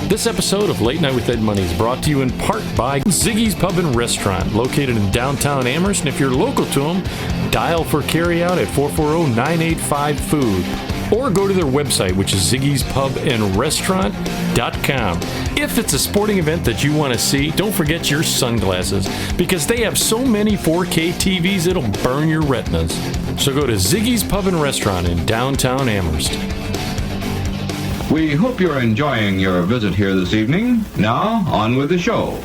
This episode of Late Night with Ed Money is brought to you in part by Ziggy's Pub and Restaurant, located in downtown Amherst. And if you're local to them, dial for carryout at 440-985-FOOD. Or go to their website, which is ziggyspubandrestaurant.com. If it's a sporting event that you want to see, don't forget your sunglasses, because they have so many 4K TVs it'll burn your retinas. So go to Ziggy's Pub and Restaurant in downtown Amherst. We hope you're enjoying your visit here this evening. Now, on with the show.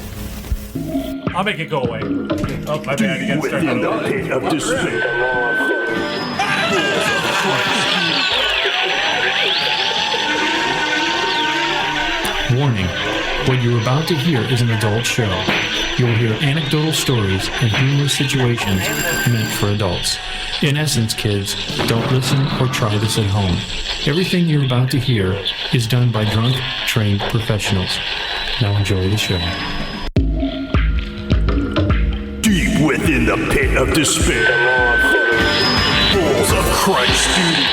I'll make it go away. Oh, my bad. You gotta start that over. Of despair. Warning, what you're about to hear is an adult show. You will hear anecdotal stories and humorous situations meant for adults. In essence, kids, don't listen or try this at home. Everything you're about to hear is done by drunk, trained professionals. Now enjoy the show. Deep within the pit of despair. Balls of Christ, dude.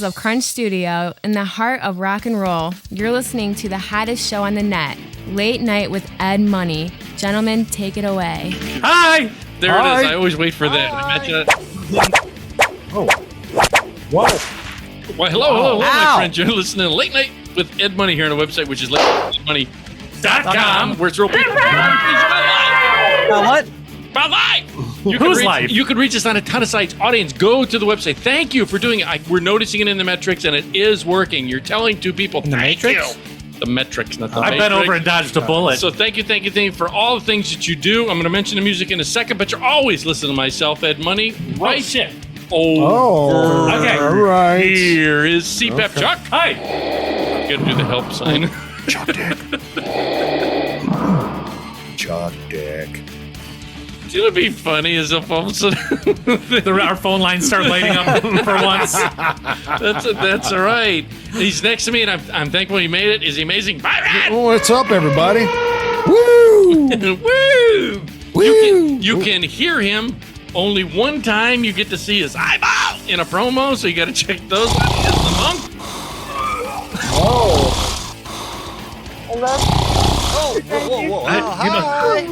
Of Crunch Studio in the heart of rock and roll. You're listening to the hottest show on the net, Late Night with Ed Money. Gentlemen, take it away. Hi! There it is. I always wait for that. Oh. Whoa. Well, hello, my friends. You're listening to Late Night with Ed Money here on the website, which is latenightmoney.com, where it's real people. What? About life! You can reach us on a ton of sites. Audience, go to the website. Thank you for doing it. We're noticing it in the metrics, and it is working. You're telling two people, thank you. The metrics, not the I've been over and dodged a bullet. So thank you for all the things that you do. I'm going to mention the music in a second, but you're always listening to myself, Ed Money. Right? Oh, shit. Okay. All right. Here is CPAP Chuck. Hi. You got to do the help sign. Chuck Dick. Chuck Dick. It would be funny as if all of a sudden our phone lines start lighting up for once. That's all right. He's next to me, and I'm thankful he made it. Is he amazing? Bye, Red! What's up, everybody? Woo! Woo! Woo! You can hear him only one time. You get to see his eyeball in a promo, so you got to check those out. He is the monk. Oh. Hello? Oh, whoa. Hi.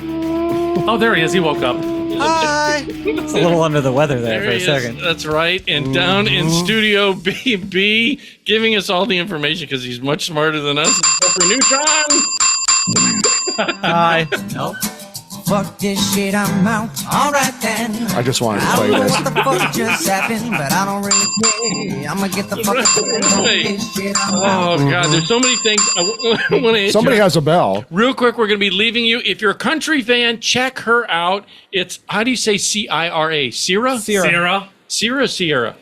Oh, there he is. He woke up. Hi. It's a little under the weather there for a second. That's right. And down in Studio BB, giving us all the information because he's much smarter than us. For Neutron. Hi. No. Fuck this shit, I'm out. Alright then. I just wanted to I play don't know this. what the fuck just happened, but I don't really care. I'm gonna get the fuck out of this shit. Oh, God, there's so many things I want to hit. Somebody has a bell. Real quick, we're going to be leaving you. If you're a country fan, check her out. It's, how do you say Cira? Sierra. Sierra.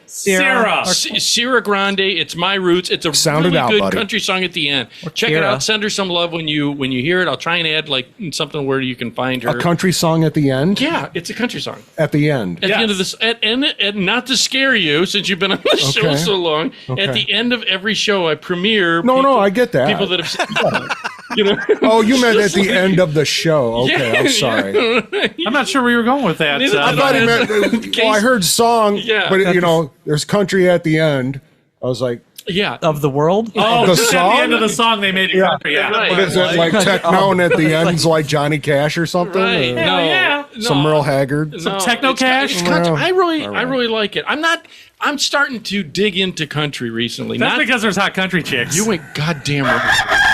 Sierra. Sierra Grande. It's My Roots. It's a Sound it really out, good buddy. country song at the end. Check it Kira. out. Send her some love when you hear it. I'll try and add like something where you can find her. A country song at the end? Yeah, it's a country song. At the end. At the end of this, and not to scare you, since you've been on the show Okay. so long, at the end of every show, I premiere. No, I get that. People that have, you know. Oh, you meant at Just the like- end of the show. Okay, Yeah, I'm sorry. yeah. I'm not sure where you were going with that. Neither I did thought he I. meant, well, I heard song, Yeah. but you know, there's country at the end. I was like, Yeah. Of the world? Oh, The just at song? the end of the song, they made it country. Yeah. Right. what is it, like techno and at the end's like Johnny Cash or something? Right. Or No. yeah. some Merle Haggard? No, techno it's- cash? it's country. Well, I really all right. like it. I'm starting to dig into country recently. That's Not because there's hot country chicks. you ain't goddamn right.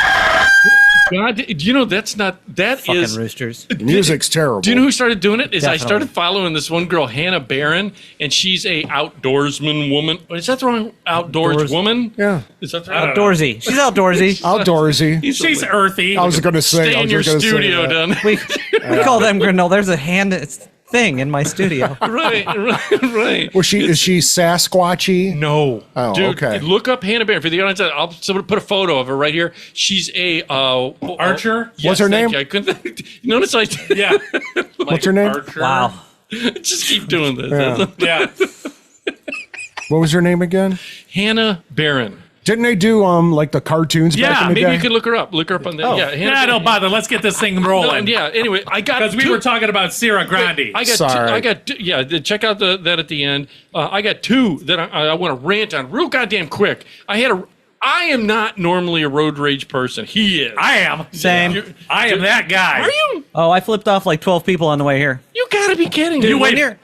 God, you know that Fucking is. roosters. Music's terrible. Do you know who started doing it? Is I Definitely. started following this one girl, Hannah Barron, and she's a outdoorsman woman. Is that the wrong outdoors woman? Yeah. Is that I right? don't know. Outdoorsy. She's outdoorsy. Outdoorsy. She's earthy. I was going to say. Stay I in was your gonna say studio, that. done. We call them granola. There's a hand thing in my studio. right. Was she? Is she Sasquatchy? No. Oh, Dude, okay. look up Hannah Barron. For the audience, I'll put a photo of her right here. She's a Archer? Yes, What's her thank name? you. I couldn't you notice I Yeah. What's her name? Archer. Wow. just keep doing this. Yeah. Yeah. What was her name again? Hannah Barron. Didn't they do like the cartoons back Yeah, in the Maybe day? you could look her up. Look her up on that. Oh. Yeah, Hannah Yeah, don't bother. Let's get this thing rolling. No, yeah. Anyway, I got Because we two- were talking about Sierra Grande. I got Sorry. check out that at the end. I got two that I want to rant on real goddamn quick. I am not normally a road rage person. He is. I am. Same. I am that guy. Are you? Oh, I flipped off like 12 people on the way here. You gotta be kidding me. You wait.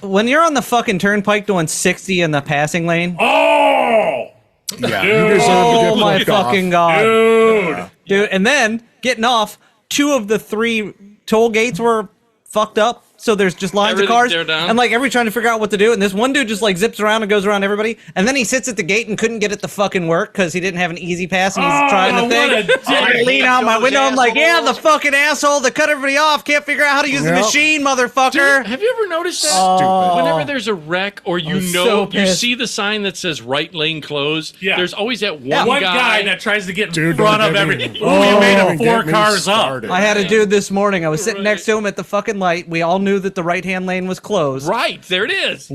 When you're on the fucking turnpike doing 60 in the passing lane, Oh! Yeah, you deserve to oh get my flipped off. fucking god, Dude. and then getting off, 2 of the 3 toll gates were fucked up. So there's just lines Everything- of cars, they're down. and like everybody trying to figure out what to do. And this one dude just like zips around and goes around everybody, and then he sits at the gate and couldn't get it to fucking work because he didn't have an easy pass, and he's trying the what thing. a dick. I lean out my window. I'm like, yeah, the fucking asshole that cut everybody off can't figure out how to use the Yep. machine, motherfucker. Dude, have you ever noticed that? Oh. Whenever there's a wreck or I you was know so you pissed. see the sign that says right lane closed, Yeah. there's always that one One guy that tries to get in Dude, front don't of get every. me- Ooh, you made don't him 4 get me cars up. started. I had a dude this morning. I was sitting next to him at the fucking light. We all knew that the right-hand lane was closed. Right, there it is.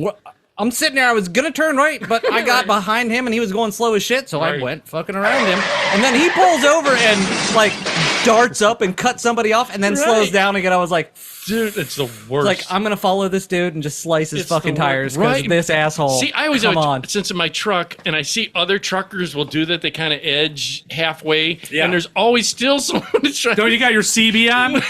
I'm sitting there. I was gonna turn right, but I got behind him and he was going slow as shit. So I Right. went fucking around him, and then he pulls over and like darts up and cuts somebody off, and then slows Right. down again. I was like, Dude, it's the worst. like I'm gonna follow this dude and just slice his It's fucking the wor- tires because right. this asshole. See, I always come on. since in my truck, and I see other truckers will do that. They kind of edge halfway, Yeah. and there's always still someone that's trying. Don't you got your CB on?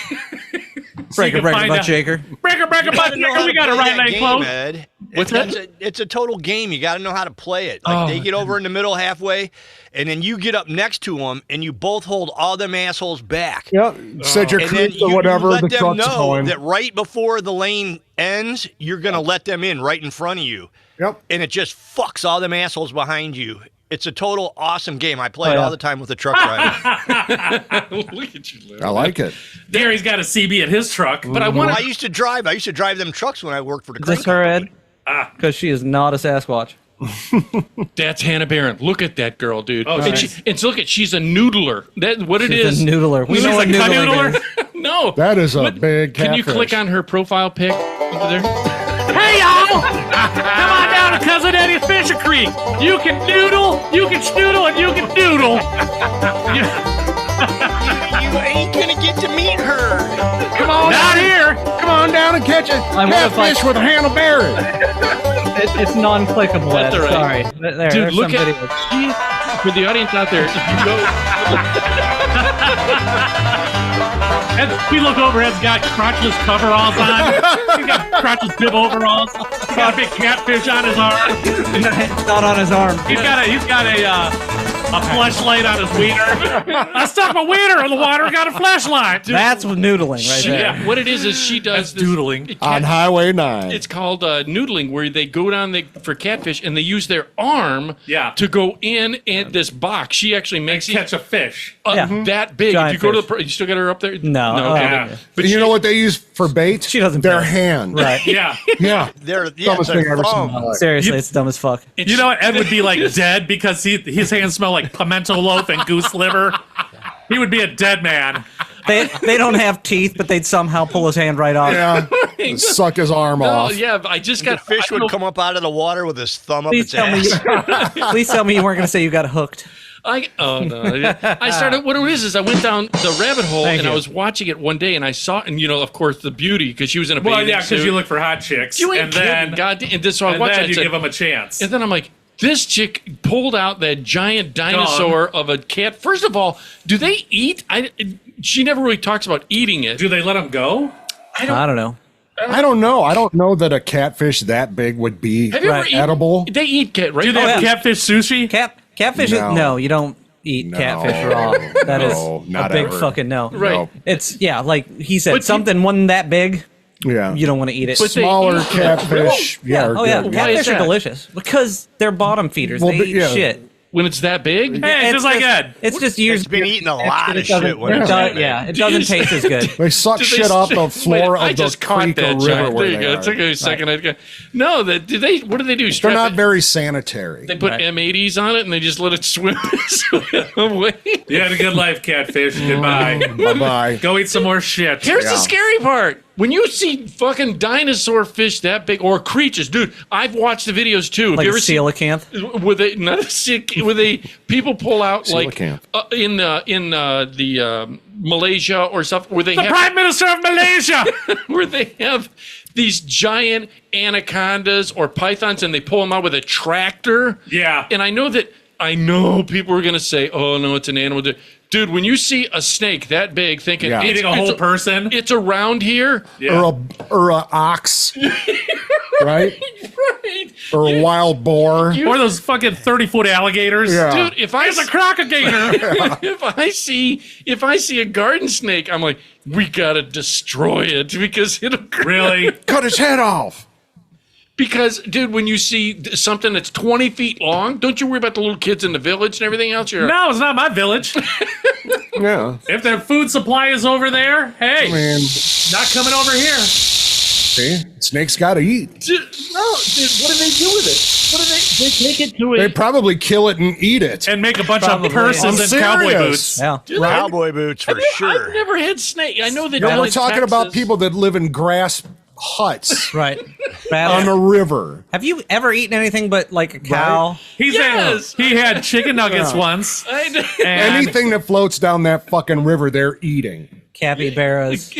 Breaker, breaker, butt shaker. Breaker, butt shaker. We got a right lane closed. Ed. What's that? It's a total game. You got to know how to play it. Like they get over in the middle halfway, and then you get up next to them, and you both hold all them assholes back. Yep. Said your And then crew or whatever, let the them truck's know going. that right before the lane ends, you're going to let them in right in front of you. Yep. And it just fucks all them assholes behind you. It's a total awesome game. I play it yeah. all the time with the truck driver. Look at you, Larry. I like it. Gary's got a CB at his truck. But I want I to. used to drive them trucks when I worked for the Is this crane her, company. Ed? Because she is not a Sasquatch. That's Hannah Barron. Look at that girl, dude. Oh, and, nice. and look at she's a noodler. That what it She's is. a noodler. We She's know a what noodler canoodler? means. No, That is a big Can you catfish. click on her profile pic over there? Hey, y'all! Come on down to Cousin Eddie's Fisher Creek. You can noodle, you can schnoodle, and you can doodle. You ain't going to get to meet her. Come on Not down. here. Come on down and catch a wonder if I- catfish with a Hannah Barron. It's non-clickable, Ed. That's all right. Sorry. There, Dude, there's look some at videos. she, for the audience out there. If you go, And we look over, Ed's got crotchless coveralls on. He's got crotchless bib overalls. He's got a big catfish on his arm. It's not on his arm. He's got a a flashlight on his wiener. I stuck my wiener in the water, got a flashlight. That's noodling right there. Yeah, what it is she does That's doodling. On Highway 9. It's called noodling, where they go down for catfish and they use their arm to go in this box. She actually makes catch a fish that big. Giant if you go fish. to you still got her up there? No. okay. Yeah. But you know what they use for bait? She doesn't Their bait. hand. Right. Yeah. Yeah. it's Dumbest thing I've a ever seen in thumb. my life. Seriously, it's dumb as fuck. You know what? Ed would be like dead because his hands smell like pimento loaf and goose liver. He would be a dead man. They don't have teeth, but they'd somehow pull his hand right off. Yeah. Suck his arm off. Yeah, I just got Fish would come up out of the water with his thumb up Please its tell me, ass. please tell me you weren't going to say you got hooked. I started. What it is I went down the rabbit hole Thank and you. I was watching it one day and I saw, and of course the beauty because she was in a Well, bathing yeah, suit. because you look for hot chicks. You ain't and kidding, then, God, and this so I and watched then it, you said- give them a chance. and then I'm like, this chick pulled out that giant dinosaur of a cat. First of all, do they eat? She never really talks about eating it. Do they let them go? I don't know. I don't know. I don't know that a catfish that big would be Have you ever eaten- edible. They eat cat, right? Do they have catfish sushi? Catfish No. no, you don't eat catfish raw. That is No, not a big ever. fucking no. Right. No. It's like he said, But something wasn't that big. Yeah. You don't want to eat it. But they Smaller eat- catfish. yeah. are Oh yeah. good. Why is Catfish are that? delicious because they're bottom feeders. Well, they but eat yeah. shit. When it's that big? Hey, just like Ed. It's just years. It's been eating a lot of shit when It it's does, that big. yeah, it doesn't taste as good. They suck Do they shit off the wait, floor I of the just caught creek or that river giant. where There you they go. are. It took a second. No, what do they do? They're Strap not it- very sanitary. They put M80s on it and they just let it swim away. You had a good life, catfish. Goodbye. Bye-bye. Go eat some more shit. Here's the scary part. When you see fucking dinosaur fish that big or creatures, dude, I've watched the videos too. Have Like you a ever seen coelacanth. where they not a where they people pull out like Coelacanth. in the Malaysia or stuff where they The have Prime Minister of Malaysia. where they have these giant anacondas or pythons and they pull them out with a tractor. Yeah. And I know people are going to say, oh, no, it's an animal. Dude, when you see a snake that big thinking Yeah. Eating a whole person. it's around here. Yeah. Or a ox. Right? Right. Or a wild boar. Or those fucking 30-foot alligators. Yeah. Dude, if I It's a crocagator. if I see a garden snake, I'm like, we gotta destroy it because it'll Really? Cut his head off. Because, dude, when you see something that's 20 feet long, don't you worry about the little kids in the village and everything else? You're No, it's not my village. Yeah. If their food supply is over there, hey, I mean, not coming over here. see, snakes got to eat. Dude, no, dude, what do they do with it? What do they take it to They it? probably kill it and eat it. And make a bunch Probably. of persons I'm in cowboy serious. boots. Yeah. Cowboy boots for sure. I've never had snake. I know that. No, down we're in talking about Texas- people that live in grass huts Right. on a river. Have you ever eaten anything but like a cow? Yes. He had chicken nuggets once. I know. And Anything that floats down that fucking river, they're eating. Capybaras.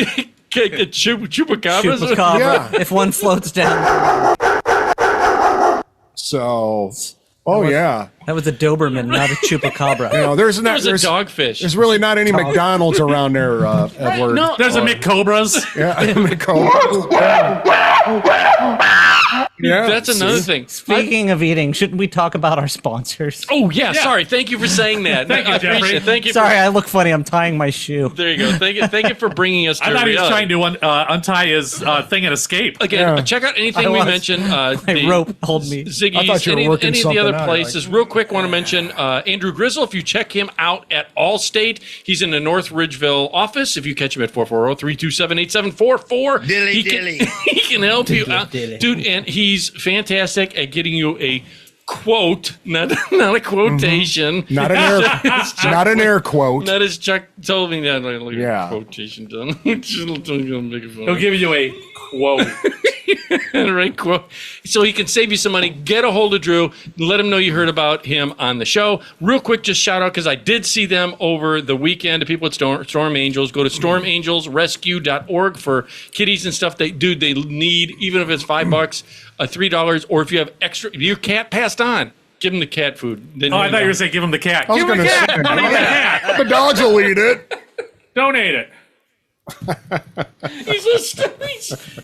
Chupacabras. Chupacabra. Yeah. If one floats down. So, oh yeah. That was a Doberman, not a chupacabra. You know, there's not. There's a There's, dogfish. there's really not any McDonald's around there, Edward. No, there's a McCobras. Yeah, yeah. that's another thing. Speaking of eating, shouldn't we talk about our sponsors? Oh yeah, sorry. Thank you for saying that. Thank you, I appreciate Jeffrey. it. Thank you. Sorry, I look funny. I'm tying my shoe. There you go. Thank you for bringing us to I thought he was reality. trying to untie his thing and escape. Again, Yeah. check out anything I we was. mentioned. My The rope hold me. Ziggy's, I thought you were any, working any of the something other out. places. Real quick, want to mention Andrew Grizzle. If you check him out at Allstate, he's in the North Ridgeville office. If you catch him at 440-327-8744, Dilly he dilly. he can help you out. Dilly. Dude, and he's fantastic at getting you a quote, not a quotation. Not an air quote. Not as Chuck told me that. Like, Yeah. quotation done. He'll give you a quote. Right, quote. So he can save you some money. Get a hold of Drew. Let him know you heard about him on the show. Real quick, just shout out because I did see them over the weekend. The people at Storm Angels. Go to stormangelsrescue.org for kitties and stuff. They need, even if it's $5, $3, or if you have extra. If your cat passed on, give them the cat food. Then Oh, I thought you were saying give him the cat. I was Give him going the to cat. say, Don't eat the cat. the dogs will eat it. Donate it.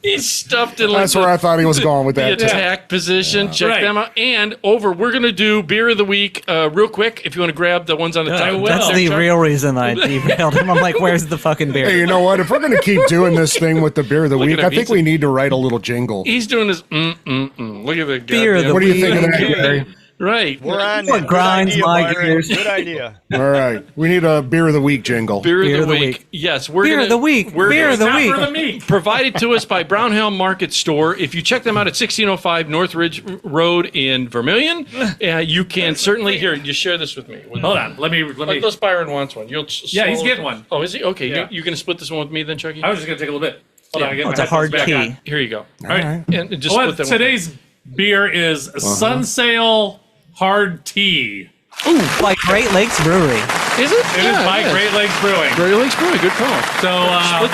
He's stuffed in like That's where I thought he was going with that. the attack position. Check them out. And over, we're going to do beer of the week real quick. If you want to grab the ones on the top. That's the real reason I emailed him. I'm like, where's the fucking beer? Hey, you know what? If we're going to keep doing this thing with the beer of the Look week, at him. I think we need to write a little jingle. He's doing his Look at the Beer of the What do you week. think of that, Gary? Right. We're on What that. grinds Good idea, my Byron. gears. Good idea. All right. We need a beer of the week jingle. Beer of the week. Yes, we're Beer gonna, of the week. We're Beer of the gonna- week. For the meat. Provided to us by Brownhill Market Store. If you check them out at 1605 North Ridge Road in Vermilion, you can certainly here. You share this with me. Hold on. Let me. Unless Byron wants one, you'll. Yeah, he's swallow- getting one. Oh, is he? Okay, Yeah. you're gonna split this one with me then, Chucky. I was just gonna take a little bit. Hold on. I get It's my a hard headphones back tea. on. Here you go. All right. And just Well, split that one. today's beer is Sunsail Hard Tea. By Great Lakes Brewery. Is it? It is by Great Lakes Brewing. Great Lakes Brewing. Good call. So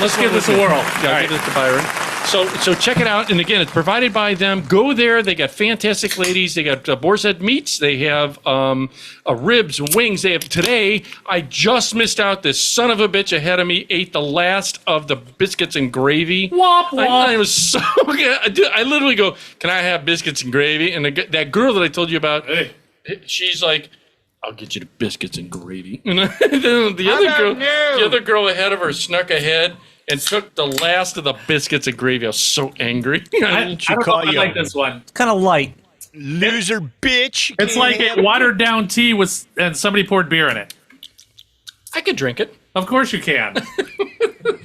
let's give this a whirl. Yeah, All right. give this to Byron. So check it out. And again, it's provided by them. Go there. They got fantastic ladies. They got boar's head meats. They have ribs, wings. They have today. I just missed out. This son of a bitch ahead of me ate the last of the biscuits and gravy. Womp womp. I was so good. Dude, I literally go, "Can I have biscuits and gravy?" And that girl that I told you about, she's like, "I'll get you the biscuits and gravy." And then the other girl ahead of her snuck ahead and took the last of the biscuits and gravy. I was so angry. I don't know if I like this one. It's kind of light. Loser bitch. It's like a watered down tea with and somebody poured beer in it. I could drink it. Of course you can.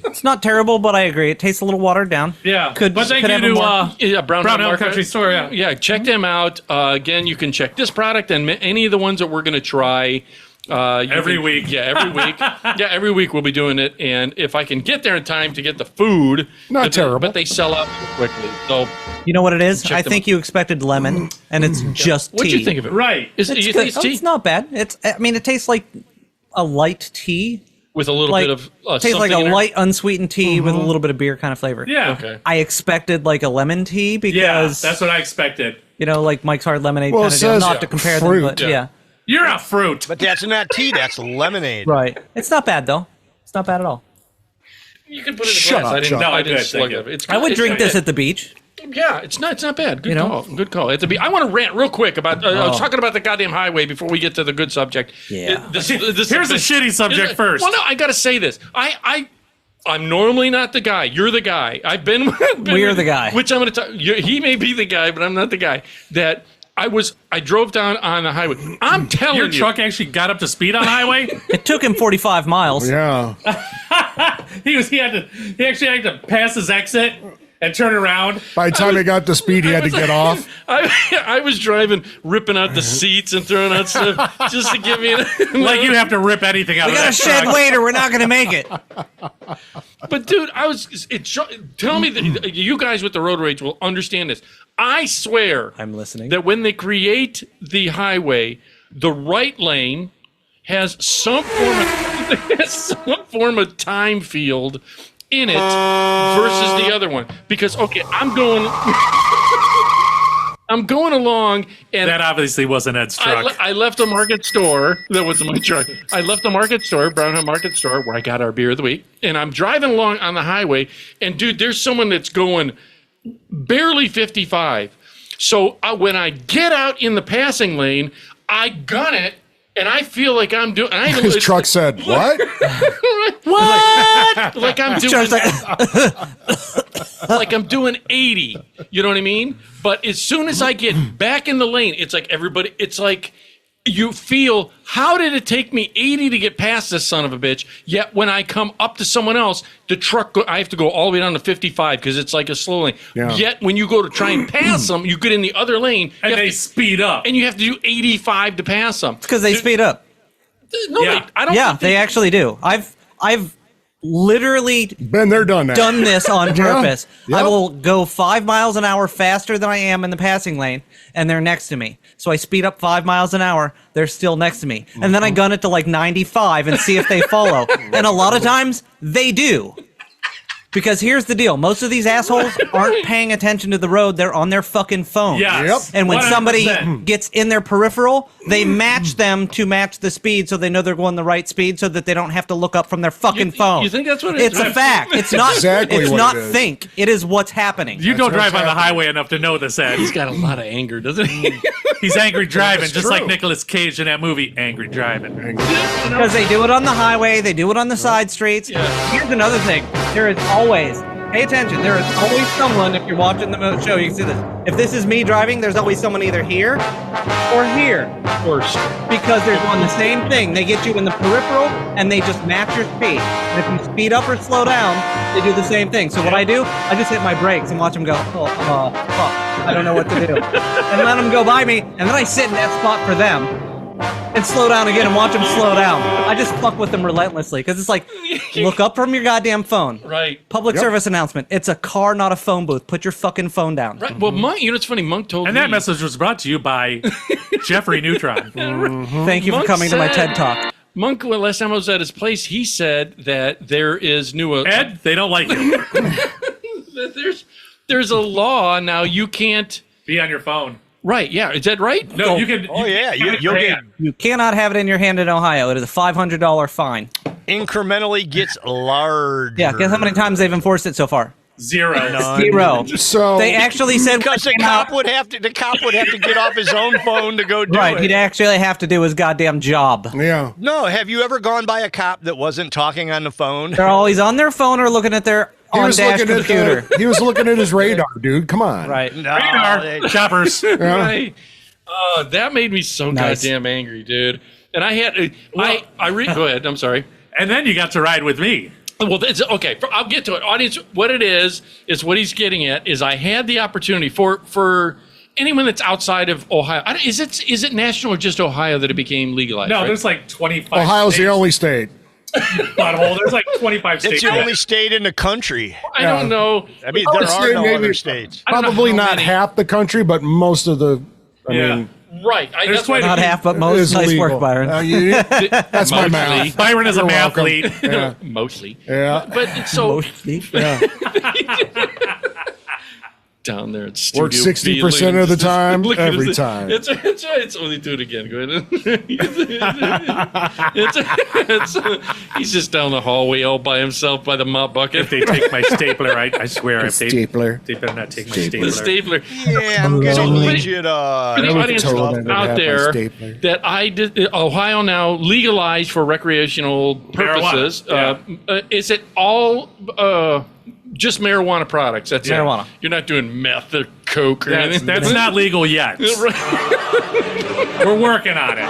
It's not terrible, but I agree. It tastes a little watered down. Yeah. Could- but thank could you have a to more- Yeah, Brownhill Market. Country Store. Yeah. Yeah, check them out. Again, you can check this product and any of the ones that we're going to try. Every week. Yeah, every week. Yeah, every week we'll be doing it. And if I can get there in time to get the food. Not terrible. But they sell out quickly. So You know what it is? Check I them think you expected lemon, and it's just tea. what'd you think of it? Right. Is it, It's, you good. think it's Oh, tea? it's not bad. I mean, it tastes like a light tea. With a little Like, bit of tastes like something a in there? light, unsweetened tea with a little bit of beer kind of flavor. Yeah. Okay. I expected like a lemon tea Yeah. because That's what I expected. you know, like Mike's Hard Lemonade Well, kind it of deal. says Not to compare fruit. them, but yeah. You're a fruit. But that's not tea. That's lemonade. Right. It's not bad though. It's not bad at all. You can put it in a Shut glass. up, I didn't, Chuck. no, I No, didn't good, slug thank it. It's I would it's drink good. this at the beach. Yeah, it's not bad. Good You know? call. Good call. It's a I want to rant real quick about. I was talking about the goddamn highway before we get to the good subject. Yeah. This Here's a shitty subject first. Well, no, I got to say this. I'm normally not the guy. You're the guy. I've been. We're the guy. Which I'm going to tell. He may be the guy, but I'm not the guy. That I drove down on the highway. I'm telling Your you. truck actually got up to speed on highway. It took him 45 miles. Yeah. He actually had to pass his exit and turn around. By the time he got to speed, he had to get off. I was driving, ripping out the seats and throwing out stuff just to give me. Like you have to rip anything out We of got a that shed truck. waiter. We're not going to make it. But dude, tell me that you guys with the road rage will understand this. I swear I'm listening. that when they create the highway, the right lane has some form of time field in it versus the other one. Because okay, I'm going along, and That obviously wasn't Ed's truck. I left a market store. That wasn't my truck. I left a market store, Brownhill Market Store, where I got our beer of the week. And I'm driving along on the highway, and dude, there's someone that's going barely 55. So when I get out in the passing lane, I gun it, and I feel like I'm doing. His truck said, "What? What? Like I'm doing. Truck's like, Like I'm doing 80. You know what I mean? But as soon as I get back in the lane, it's like everybody. It's like you feel, how did it take me 80 to get past this son of a bitch? Yet when I come up to someone else, the truck, I have to go all the way down to 55 because it's like a slow lane. Yeah. Yet when you go to try and pass them, you get in the other lane. and you have they to- speed up. and you have to do 85 to pass them. because they speed up. No, Yeah. I don't Yeah, think they actually do. I've literally Been there, done that." done this on purpose. Yep. I will go 5 miles an hour faster than I am in the passing lane, and they're next to me. So I speed up 5 miles an hour. They're still next to me, and then I gun it to like 95 and see if they follow. And a lot of times they do. Because here's the deal. Most of these assholes aren't paying attention to the road. They're on their fucking phone. Yes. And when 100%. somebody gets in their peripheral, they match them to match the speed so they know they're going the right speed so that they don't have to look up from their fucking phone. You think that's what it is? It's a fact. It's not Exactly it's what not it is. think. It is what's happening. You don't That's what's drive on the happening. highway enough to know this, Ed. He's got a lot of anger, doesn't he? He's angry driving, That's just like true. Nicolas Cage in that movie, Angry Driving. Because they do it on the highway, they do it on the side streets. Here's another thing. There is always, pay attention, there is always someone, if you're watching the show, you can see this. If this is me driving, there's always someone either here or here. Worst. Because they're doing the same thing. They get you in the peripheral and they just match your speed. And if you speed up or slow down, they do the same thing. So what I do, I just hit my brakes and watch them go, fuck, I don't know what to do. And let them go by me, and then I sit in that spot for them and slow down again and watch them slow down. I just fuck with them relentlessly because it's like, look up from your goddamn phone. Right. Public service announcement. It's a car, not a phone booth. Put your fucking phone down. Right. Well, Monk, you know, it's funny. Monk told And me. that message was brought to you by Jeffrey Neutron. Thank you for Monk coming to my said- TED Talk. Monk, well, last time I was at his place, he said that there is new. Ed, they don't like you. that there's a law now. You can't Be on your phone. Right? Yeah. Is that right? No, you can. Oh, yeah. You'll get You cannot have it in your hand in Ohio. It is a $500 fine. incrementally gets larger. Yeah, guess how many times they've enforced it so far? Zero. Zero. So They actually said Because the cop would have to get off his own phone to go do right. it. He'd actually have to do his goddamn job. yeah. No, have you ever gone by a cop that wasn't talking on the phone? They're always on their phone or looking at their on-dash computer. He was looking at his radar, dude. Come on. Right. No, Radar. Choppers. Right. That made me so Nice. goddamn angry, dude. And I had go ahead. I'm sorry. And then you got to ride with me. Well, that's okay. I'll get to it. Audience, what it is what he's getting at is I had the opportunity for anyone that's outside of Ohio. Is it national or just Ohio that it became legalized? No, right? there's like 25. Ohio's states. the only state. Butthole. There's like 25 states. It's the only state in the country. I don't know. I mean, Oh, there are no maybe- other states. I don't know Probably how not many. half the country, but most of the. I Yeah. mean, Right. There's That's what quite a Not few- half, but it most. is Nice legal. work, Byron. That's my Mostly. math. Byron is a You're math welcome. lead. Yeah. mostly. Yeah. But so Yeah. down there at Work Studio 60% of the time, Look at every this. time. It's only do it again. Go ahead. He's just down the hallway all by himself by the mop bucket. If they take my stapler, I swear, if they Stapler. better not take my the stapler. stapler. Yeah, I'm gonna So, need you to. For the would audience totally never have out my there, stapler. that I did Ohio now legalized for recreational purposes. Marijuana, Is it all just marijuana products? That's Marijuana. it. You're not doing meth or coke or anything. That's not legal yet. We're working on it.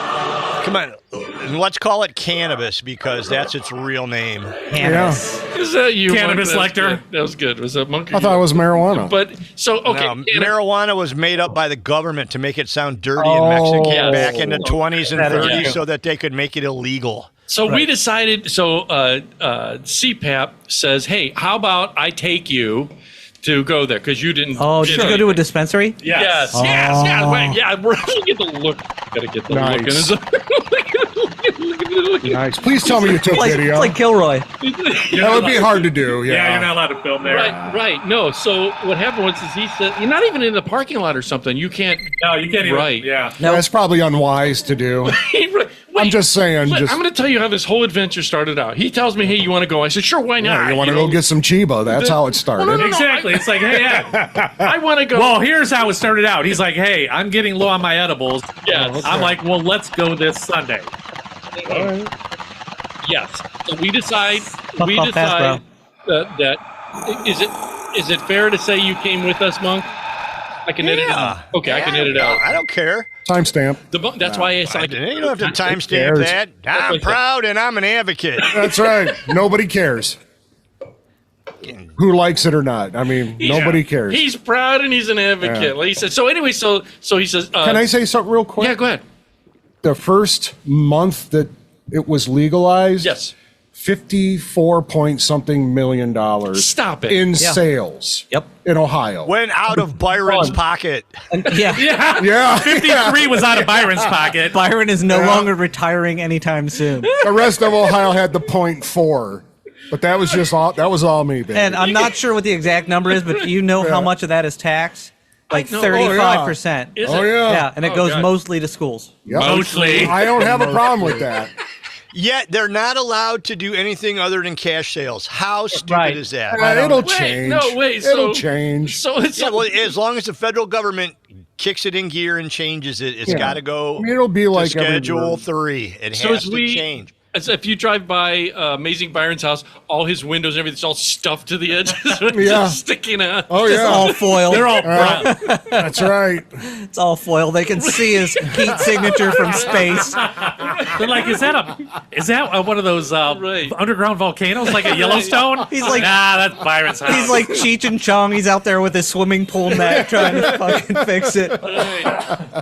Come on, and let's call it cannabis because that's its real name. Cannabis. Is that you? Cannabis Monk? Lecter? That was good. Was that Monk? I thought it was marijuana. But so okay, Now, marijuana was made up by the government to make it sound dirty in Mexico yes. back in the 20s and That is 30s true. so that they could make it illegal. So we decided. So CPAP says, "Hey, how about I take you to go there because you didn't." Oh, did you go to a dispensary? Yes. Oh. Yes. Wait, yeah. We're gonna get the look. Gotta get the Nice. look. In his, look. Nice. Please tell me you took It's video. like Kilroy. That would be hard to do. Yeah, Yeah. you're not allowed to film there. Right. No. So what happened was, he said, "You're not even in the parking lot or something. You can't." No, you can't even. Right. Yeah. That's probably unwise to do. I'm just saying. Look, Just, I'm going to tell you how this whole adventure started out. He tells me, "Hey, you want to go?" I said, "Sure, why not?" yeah, you want to go get some Chiba. That's how it started. no, Exactly. It's like, hey, yeah. I want to go. Well, here's how it started out. He's like, hey, I'm getting low on my edibles. Yes. I'm like, well, let's go this Sunday. Yes. So we decide. How fast, That is it fair to say you came with us, Monk? I can edit it out. Okay, I can edit it out. I don't care. Timestamp. That's why it's like You don't have to timestamp cares? that. I'm proud and I'm an advocate. That's right. Nobody cares. Who likes it or not? I mean, nobody cares. He's proud and he's an advocate. Yeah. Like he said. So anyway, so he says. Can I say something real quick? Yeah, go ahead. The first month that it was legalized, Yes. 54-point-something million Stop it. in Yeah. sales. Yep. In Ohio. Went out of Byron's pocket. Yeah. Yeah. Yeah. 53 was out of Byron's pocket. Byron is no longer retiring anytime soon. The rest of Ohio had the .4. But that was just all. That was all me, baby. And I'm not sure what the exact number is, but do you know how much of that is tax? Like I know. 35%. Is Oh it? yeah. Yeah, and it Oh, goes God. mostly to schools. Yep. Mostly. I don't have a problem with that. Yet they're not allowed to do anything other than cash sales. How stupid Right. is that? It'll Wait, change. no, wait, It'll so- change. So it's Yeah, well, as long as the federal government kicks it in gear and changes it, it's Yeah. got to go I mean, it'll be to like Schedule everywhere. 3. It So has as to we- change. as if you drive by Amazing Byron's house, all his windows and everything's all stuffed to the edges, Yeah. just sticking out. Oh It's yeah. all foil. They're all That's right. It's all foil. They can see his heat signature from space. They're like, is that one of those Right. underground volcanoes like a Yellowstone? He's like- nah, that's Byron's house. He's like Cheech and Chong. He's out there with his swimming pool net trying to fucking fix it.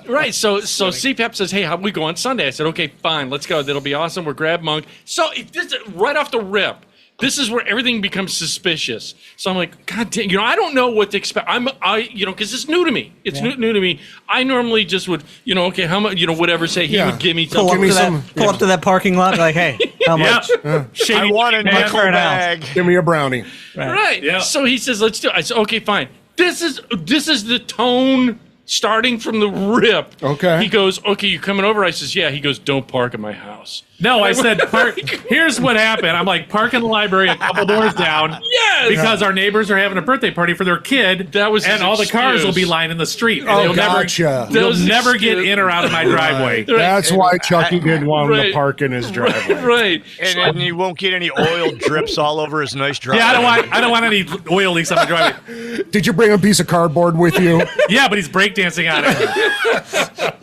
Right. So CPAP says, "Hey, how we go on Sunday?" I said, "Okay, fine, let's go. That'll be awesome. We'll grab Monk." So this right off the rip, this is where everything becomes suspicious. So I'm like, God damn, I don't know what to expect. Because it's new to me. It's new to me. I normally just would, okay, how much, whatever. Say he Yeah. would give me Pull, something. up to, that, pull up to that parking lot and be like, hey, how much? Shady I want a man. nickel for an ounce. bag. Give me a brownie. Right. Yeah. So he says, let's do it. I said, okay, fine. This is the tone starting from the rip. Okay. He goes, okay, you coming over? I says, yeah. He goes, don't park at my house. No, I said, here's what happened. I'm like, park in the library a couple doors down. Yes. Because our neighbors are having a birthday party for their kid. That was his and all the cars excuse. will be lined in the street. Oh, You'll gotcha. That You'll was his never get excuse. in or out of my driveway. That's why Chucky didn't want him Right. to park in his driveway. Right. And then you won't get any oil drips all over his nice driveway. Yeah, I don't want any oil leaks on my driveway. Did you bring a piece of cardboard with you? Yeah, but he's breakdancing on it.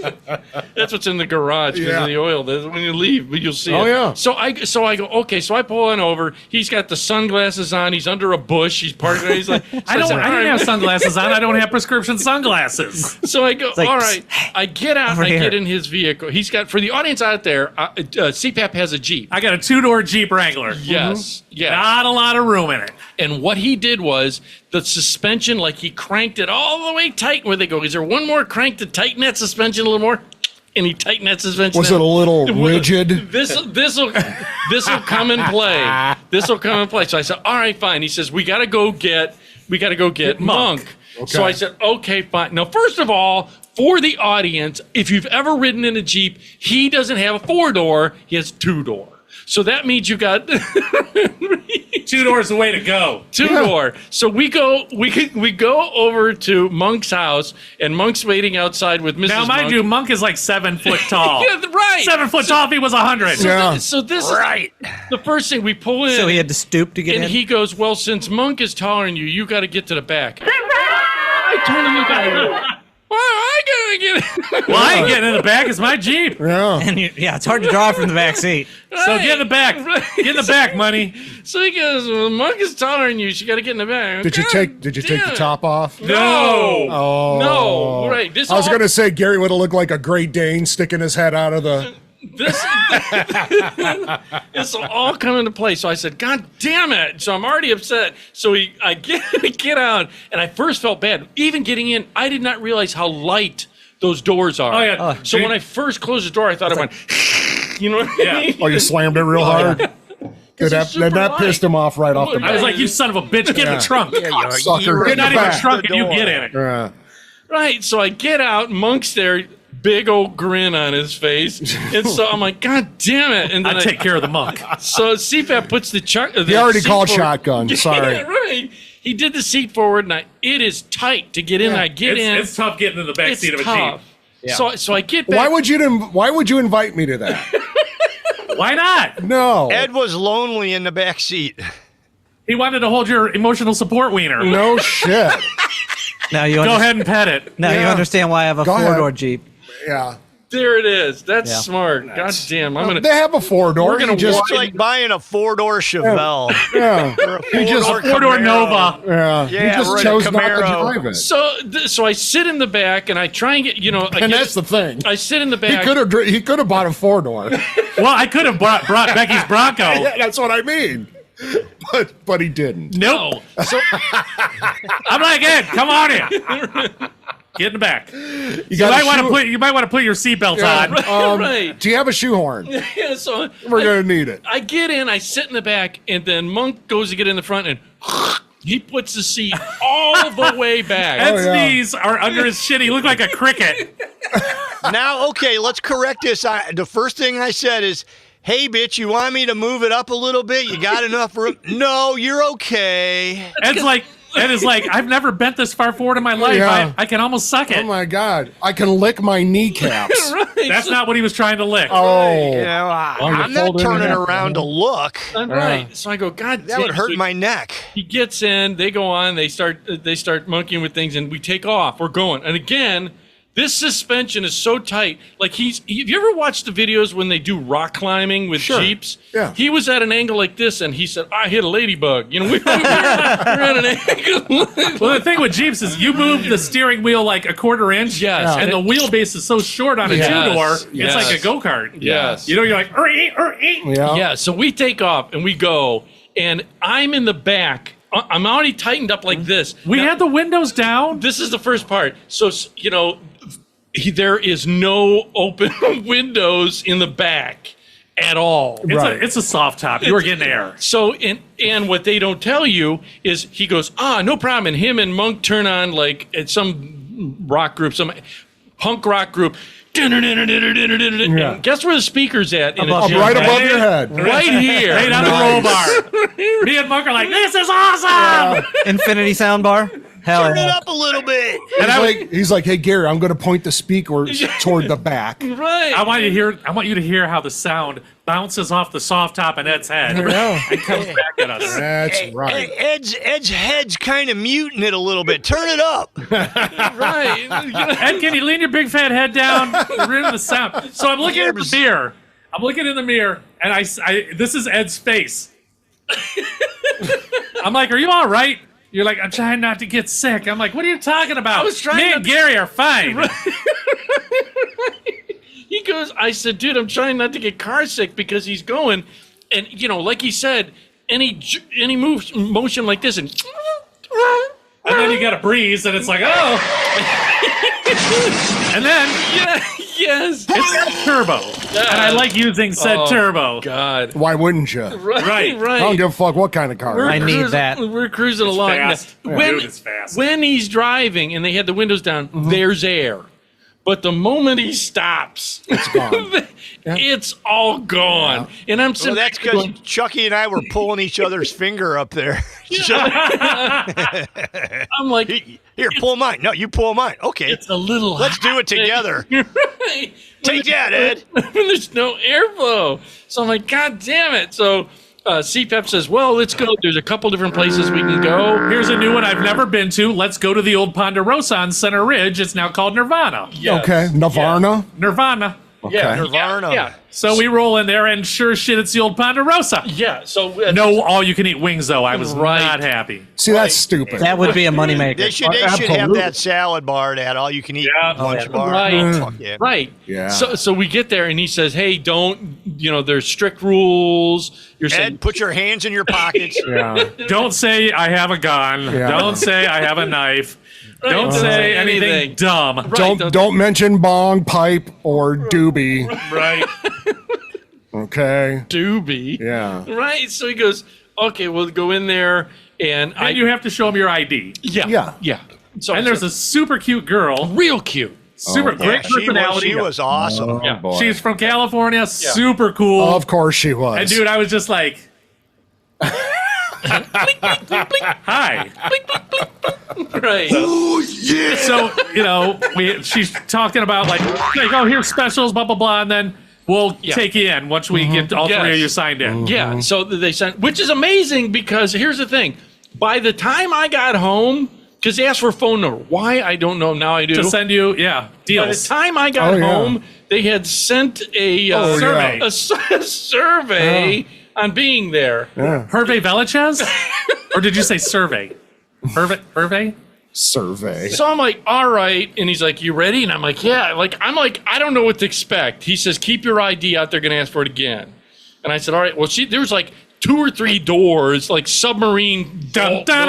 That's what's in the garage because Yeah. of the oil. That's when you leave, you'll see Oh, it. yeah. So I go, okay, so I pull on over. He's got the sunglasses on. He's under a bush. He's parking. He's like, I didn't have sunglasses on. I don't have prescription sunglasses. So I go, like, all right. I get out. over I here. get in his vehicle. He's got, for the audience out there, CPAP has a Jeep. I got a 2-door Jeep Wrangler. Yes. Yeah. Not a lot of room in it. And what he did was the suspension, like he cranked it all the way tight. Where they go, is there one more crank to tighten that suspension a little more? And he tightened that suspension. Was it a little rigid? This will come in play. This will come in play. So I said, all right, fine. He says, we got to go get Monk. So I said, okay, fine. Now, first of all, for the audience, if you've ever ridden in a Jeep, he doesn't have a 4-door. He has 2-door. So that means you got 2 doors the way to go. 2-door. So we go over to Monk's house, and Monk's waiting outside with Mrs. Now, mind Monk. you, Monk is like 7 foot tall. Yeah, right. 7 foot tall if he was 100. Yeah. So this is the first thing we pull in. So he had to stoop to get and in? he goes, well, since Monk is taller than you got to get to the back. I turn and look at him. Why am I going to get in? Well, I ain't getting in the back. It's my Jeep. Yeah. And it's hard to draw from the back seat. So get in the back. Get in the back, money. So he goes, well, Monk is taller than you. So you got to get in the back. Did you God take the damn it. top off? No. Oh. No. Right. This I was all- going to say Gary would have looked like a Great Dane sticking his head out of the. This will all come into play. So I said, God damn it. So I'm already upset. So I get out, and I first felt bad. Even getting in, I did not realize how light those doors are. Oh, yeah. So when I first closed the door, I thought it went, you know what I mean? Oh, you slammed it real hard. Good, it's that super pissed him off right off the I bat. was like, you son of a bitch, get in the trunk. Sucker, you're get in Not the even back. trunk, and you get in it. Yeah. Right. So I get out, Monk's there, big old grin on his face. And so I'm like, God damn it. And then I take care of the Monk. So CPAP puts the He already seat called forward. shotgun. Sorry. Yeah, right. He did the seat forward, and it is tight to get in. I get in. It's tough getting in the back It's seat of a tough. Jeep. So I get back. Why would you invite me to that? Why not? No. Ed was lonely in the back seat. He wanted to hold your emotional support wiener. No shit. Now you Go under- ahead and pet it. Now you Yeah. understand why I have a Go ahead. 4-door Jeep. Yeah. There it is. That's Yeah. smart. God damn. I'm gonna. They have a 4-door. We're gonna You just It's like buying a 4-door Chevelle. yeah. He just 4-door Camaro. Nova. yeah. Yeah, He just right, a chose not to Camaro. drive it. So I sit in the back and I try and get And that's the thing. I sit in the He back. could have bought a 4-door. Well, I could have brought Becky's Bronco. Yeah, that's what I mean. But he didn't. No. So I'm like, Ed, come on in. Get in the back. You got might a want to shoe- put. You might want to put your seatbelt on. Right. Do you have a shoehorn? Yeah, so We're gonna need it. I get in, I sit in the back, and then Monk goes to get in the front, and he puts the seat all the way back. Ed's knees are under his chin. He looked like a cricket. Now, okay, let's correct this. The first thing I said is, hey, bitch, you want me to move it up a little bit? You got enough room? No, you're okay. Ed is like, I've never bent this far forward in my life. Yeah. I can almost suck it. Oh my God! I can lick my kneecaps. That's not what he was trying to lick. Oh, I'm not turning around to look. Right. So I go, God, That would hurt so my neck. He gets in, they go on, they start monkeying with things, and we take off. We're going. And again, this suspension is so tight. Like have you ever watched the videos when they do rock climbing with Jeeps? Yeah. He was at an angle like this, and he said, I hit a ladybug. You know, we're at an angle. Well, the thing with Jeeps is you move the steering wheel like a quarter inch, Yes. and the wheelbase is so short on a two-door, it's like a go-kart. Yes. You know, you're like, Yeah, so we take off, and we go, and I'm in the back. I'm already tightened up like this. We had the windows down. This is the first part. So, you know, there is no open windows in the back at all. It's a soft top. You were getting air. So, and what they don't tell you is he goes, no problem. And him and Monk turn on like at some rock group, some punk rock group. And guess where the speaker's at? Right above your head. Right here. Right on the roll bar. Me and Monk are like, this is awesome. Infinity soundbar. Hell Turn it yeah. up a little bit. He's like, hey Gary, I'm going to point the speakers toward the back. Right. I want you to hear how the sound bounces off the soft top and Ed's head and comes back at us. That's Hey, right. Ed's head's kind of muting it a little bit. Turn it up. Right. Ed, can you lean your big fat head down? We're in the sound. So I'm looking in the mirror. And I this is Ed's face. I'm like, are you all right? You're like, I'm trying not to get sick. I'm like, what are you talking about? I was trying Me and Gary are fine. He goes, I said, dude, I'm trying not to get car sick because he's going. And, you know, like he said, any motion like this and then you got a breeze and it's like, and then yes, it's turbo. And I like using said turbo. God. Why wouldn't you? Right. I don't give a fuck what kind of car. I need that. We're cruising along. fast. When, Dude, it's fast. when he's driving and they had the windows down, there's air. But the moment he stops, It's gone. it's all gone. And I'm Well, sitting that's there because going, Chucky and I were pulling each other's finger up there. I'm like, Here, pull mine. No, you pull mine. Okay. it's a little Let's do it together. Right. Take that, Ed. When there's no airflow. So I'm like, God damn it. So CPAP says, well, let's go. There's a couple different places we can go. Here's a new one I've never been to. Let's go to the old Ponderosa on Center Ridge. It's now called Nirvana. Yes. Okay, Nirvana. Nirvana. Yeah, Nirvana. Yeah. So we roll in there, and sure as shit, it's the old Ponderosa. Yeah. So No all-you-can-eat wings, though. I was Right. not happy. See, that's stupid. That would be a moneymaker. They should have Absolutely. that salad bar, that all-you-can-eat lunch bar. Right. Fuck yeah. Right. Yeah. So we get there and he says, hey, don't, there's strict rules. You're saying, Ed, put your hands in your pockets. Yeah. Don't say I have a gun. Yeah. Don't say I have a knife. Right, Don't say anything dumb. Right, Don't mention bong, pipe, or doobie. Right. Okay. doobie. Yeah. Right. So he goes, okay, we'll go in there and And you have to show them your ID. Yeah. So And there's a super cute girl. real cute. Super great personality. She was awesome. Yeah. Boy. She's from California. Super cool. Of course she was. And dude, I was just like, hi. Right. So, she's talking about like, oh, here's specials, blah, blah, blah. And then we'll take you in once we get all Yes. three of you signed in. Yeah. So they sent, which is amazing because here's the thing. By the time I got home, because they asked for a phone number. Why? I don't know. Now I do. To send you, By the deals. time I got home, they had sent a survey. a survey on being there. Hervé Veliches? Or did you say survey? Hervé? Survey. So I'm like, all right. And he's like, you ready? And I'm like, yeah. I'm like, I don't know what to expect. He says, keep your ID out. They're going to ask for it again. And I said, all right. Well, there was like 2 or 3 doors, like submarine. Dun, dun, dun.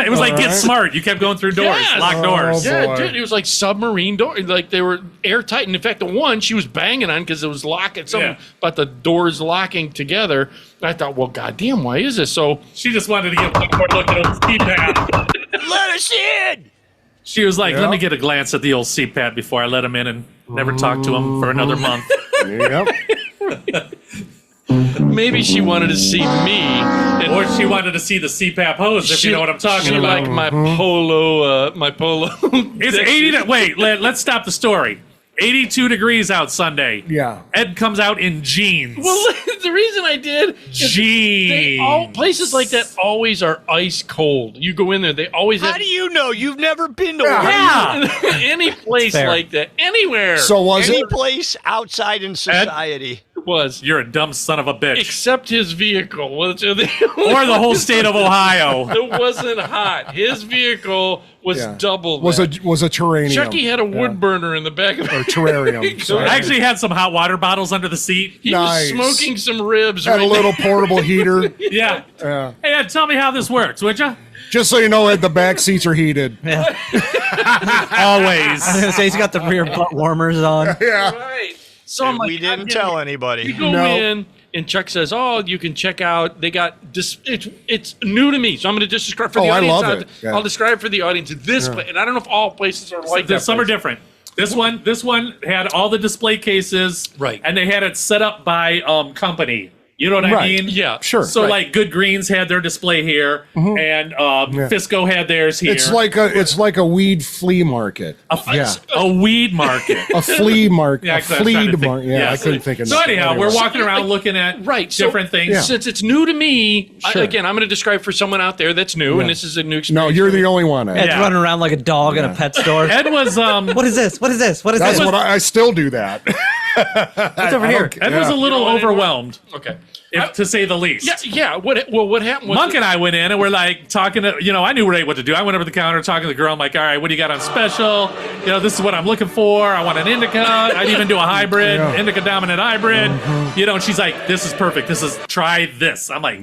It was like Get Smart. You kept going through doors, Yes. locked doors. Yeah, dude, it was like submarine door. Like they were airtight. And in fact, the one she was banging on because it was locking. Something about the doors locking together. And I thought, well, goddamn, why is this? So she just wanted to get one more look at the keypad. Let us in. She was like, let me get a glance at the old CPAP before I let him in and never talk to him for another month. Yep. Maybe she wanted to see me. Or she wanted to see the CPAP hose, if you know what I'm talking about. Like my polo, It's 80. Wait, let's stop the story. 82 degrees out Sunday. Yeah. Ed comes out in jeans. Well, the reason I did jeans. Places like that always are ice cold. You go in there, they always have. How do you know? You've never been to any place like that, anywhere. So was any it? place outside in society. Was you're a dumb son of a bitch. Except his vehicle, or the whole state of Ohio. It wasn't hot. His vehicle was double. Was a terrarium. Chucky had a wood burner in the back of or terrarium. Sorry. I actually had some hot water bottles under the seat. He was smoking some ribs. Had a little portable heater. Yeah. Hey, Ed, tell me how this works, would you? Just so you know, Ed, the back seats are heated. Yeah. Always. I was gonna say he's got the rear butt warmers on. Yeah. Right. So I'm like, we didn't tell anybody. You go in, and Chuck says, "Oh, you can check out. They got it's new to me, so I'm going to just describe for the audience. I love it. Yeah. I'll describe for the audience this place, and I don't know if all places are like that. Some are different. This one had all the display cases, right? And they had it set up by company. You know what I mean? Yeah, sure. So like Good Greens had their display here, and Fisco had theirs here. It's like a weed flea market. A weed market. A flea market. Yeah, a flea market. Yeah, I couldn't think of that. So anyhow, we're walking around looking at different things. Since it's new to me, Sure. I'm going to describe for someone out there that's new, and this is a new experience. No, you're the only one. Ed. Ed's running around like a dog in a pet store. Ed was What is this? What is this? What is That's this? what I still do that. What's over here? Ed was a little overwhelmed. Okay. To say the least. Yeah. What happened was Monk and I went in and we're like talking to, I knew what to do. I went over to the counter talking to the girl. I'm like, all right, what do you got on special? This is what I'm looking for. I want an indica. I'd even do a hybrid, indica dominant hybrid. And she's like, this is perfect. Try this. I'm like,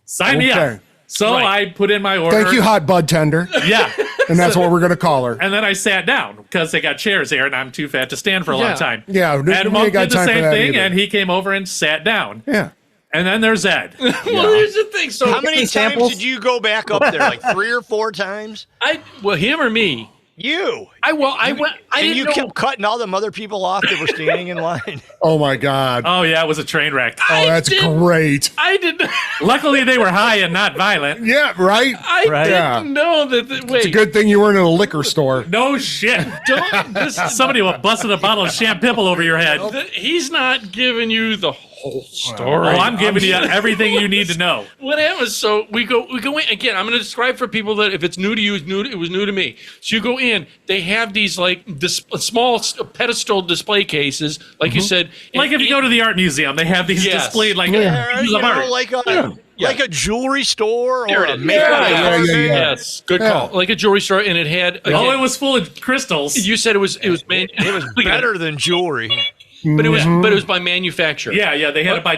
sign me up. So I put in my order. Thank you, hot bud tender. Yeah. And that's what we're going to call her. And then I sat down because they got chairs here and I'm too fat to stand for a long time. Yeah. And Monk did the same thing and he came over and sat down. Yeah. And then there's Ed. Well, here's the thing. So how many times did you go back up there? Like 3 or 4 times? Him or me? You. I went. And you kept cutting all them other people off that were standing in line. Oh my God. Oh yeah, it was a train wreck. Oh, that's great. I didn't. Luckily, they were high and not violent. Yeah, right. I didn't know that. Wait. It's a good thing you weren't in a liquor store. No shit. Somebody will busted a bottle of Champipple over your head. He's not giving you the whole story. Oh, I'm giving you everything you need to know. What happens? So we go in again. I'm going to describe for people that if it's new to you, it was new to me. So you go in. They have these like small pedestal display cases, like you said. Like if you go to the art museum, they have these displayed like pieces of art. Like a jewelry store or a makeup. Yes, good call. Like a jewelry store, and it had. It was full of crystals. You said it was better than jewelry. But it was by manufacturer. Yeah, they had it by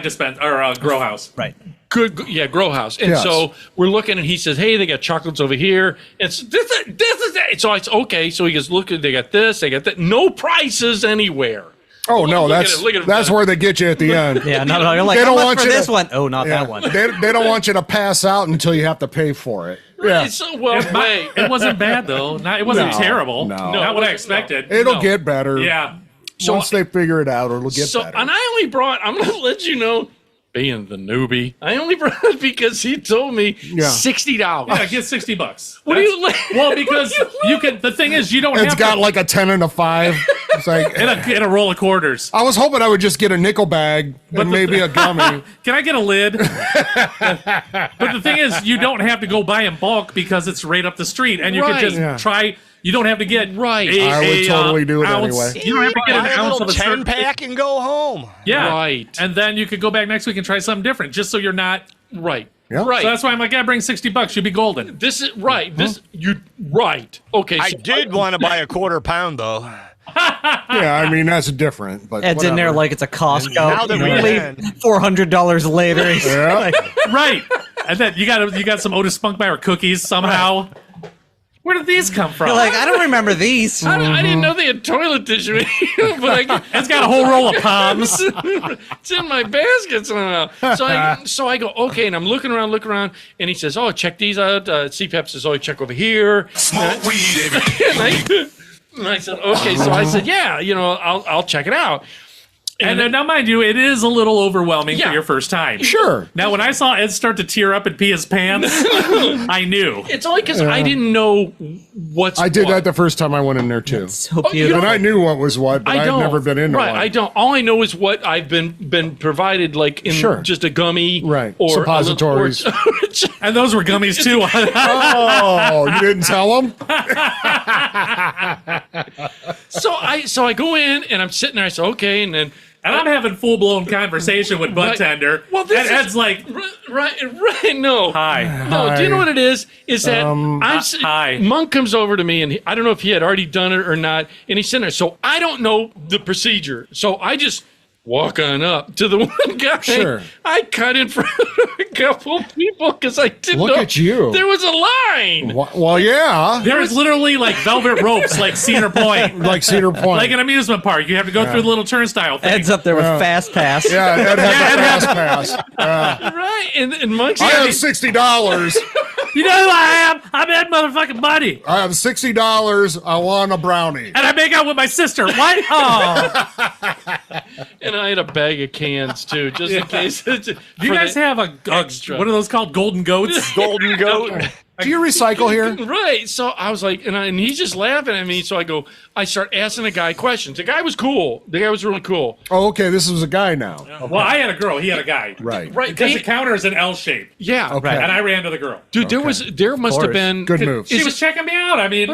grow house. Right. Good, grow house. And so we're looking, and he says, "Hey, they got chocolates over here." And so this is that. So it's okay. So he goes, "Look, they got this, they got that. No prices anywhere." Oh no, that's where they get you at the end. Yeah, no, you're like, they don't how much want for you this one? Oh, not that one. They don't want you to pass out until you have to pay for it. Right, so, it wasn't bad though. It wasn't terrible. No, not what I expected. It'll get better. Yeah. Once they figure it out, it'll get better. And I only brought. I'm going to let you know. Being the newbie, I only brought it because he told me $60. Yeah, get $60. What do you like? Well, because you can. The thing is, you don't. It's got like a 10 and a 5. It's like in a roll of quarters. I was hoping I would just get a nickel bag and maybe a gummy. Can I get a lid? But the thing is, you don't have to go buy in bulk because it's right up the street, and you can just try. You don't have to get I would totally do it ounce. anyway. You don't have to get an ounce of a 10-pack and go home. Yeah, right. And then you could go back next week and try something different, just so you're not right. Yeah. Right. So that's why I'm like, bring $60. You'd be golden. This is right. Right. Okay. I did want to buy a quarter pound though. Yeah, I mean that's different. But Ed's in there like it's a Costco. Now that we $400 later. Yeah. Right. And then you got some Otis Spunkmeyer cookies somehow. Where did these come from? You're like, I don't remember these. I didn't know they had toilet tissue. But it's got a whole roll of Poms. It's in my basket somehow. So I go, okay, and I'm looking around, and he says, oh, check these out. CPAP says, oh, check over here. Smoke weed, and I said, okay. So I said, yeah, I'll check it out. And now, mind you, it is a little overwhelming for your first time. Sure. Now, when I saw Ed start to tear up and pee his pants, I knew. It's only because I didn't know what's I did what. that the first time I went in there too. So beautiful. And I knew what was what, but I've never been into one. I don't. All I know is what I've been provided, like in just a gummy, right? Or suppositories. And those were gummies too. Oh, you didn't tell them? So I go in and I'm sitting there. I say, okay, and then. And I'm having full-blown conversation with Bud Tender. Well, this and Ed's is, like, right, no. Hi. No, do you know what it is? Is that hi. Monk comes over to me, and I don't know if he had already done it or not, and he's sitting there. So I don't know the procedure. So I just walk on up to the one guy. Sure. I cut in front of a couple people because I didn't know. Look at you. There was a line. Well, yeah. There was literally like velvet ropes, like Cedar Point. Like Cedar Point. Like an amusement park. You have to go through the little turnstile thing. Ed's up there with Fast Pass. Yeah, Ed had the Fast Pass. Right, and Monk's I have $60. You know who I am? I'm Ed motherfucking Buddy. I have $60. I want a brownie. And I make out with my sister. What? Oh. And I had a bag of cans too, just in case. Do you guys have a what are those called? Golden goats? Golden goat. Do you recycle here? Right. So I was like, and he's just laughing at me. So I start asking the guy questions. The guy was cool. The guy was really cool. Oh, okay. This was a guy now. Well, I had a girl. He had a guy. Right. Because the counter is an L shape. Yeah. Okay. And I ran to the girl. Dude, there must have been Good move. She was checking me out. I mean,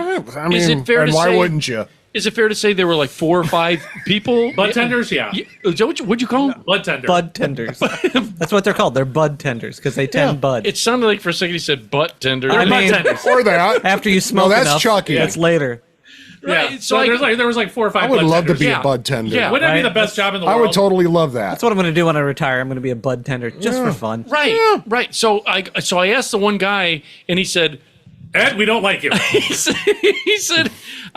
is it fair and to why say? wouldn't you? Is it fair to say there were like 4 or 5 people? Bud tenders, yeah. Is that what'd you call them? Bud tender. Bud tenders. That's what they're called. They're bud tenders because they tend bud. It sounded like for a second he said butt tender. I mean, Or that. after you smoke that's enough, Chucky. That's later. Yeah. Right. So there was like 4 or 5 I would bud love to tenders. be a bud tender. Yeah. Wouldn't that be the best job in the I world? would totally love that. That's what I'm going to do when I retire. I'm going to be a bud tender just for fun. Right. Right. So I asked the one guy, and he said, Ed, we don't like you. I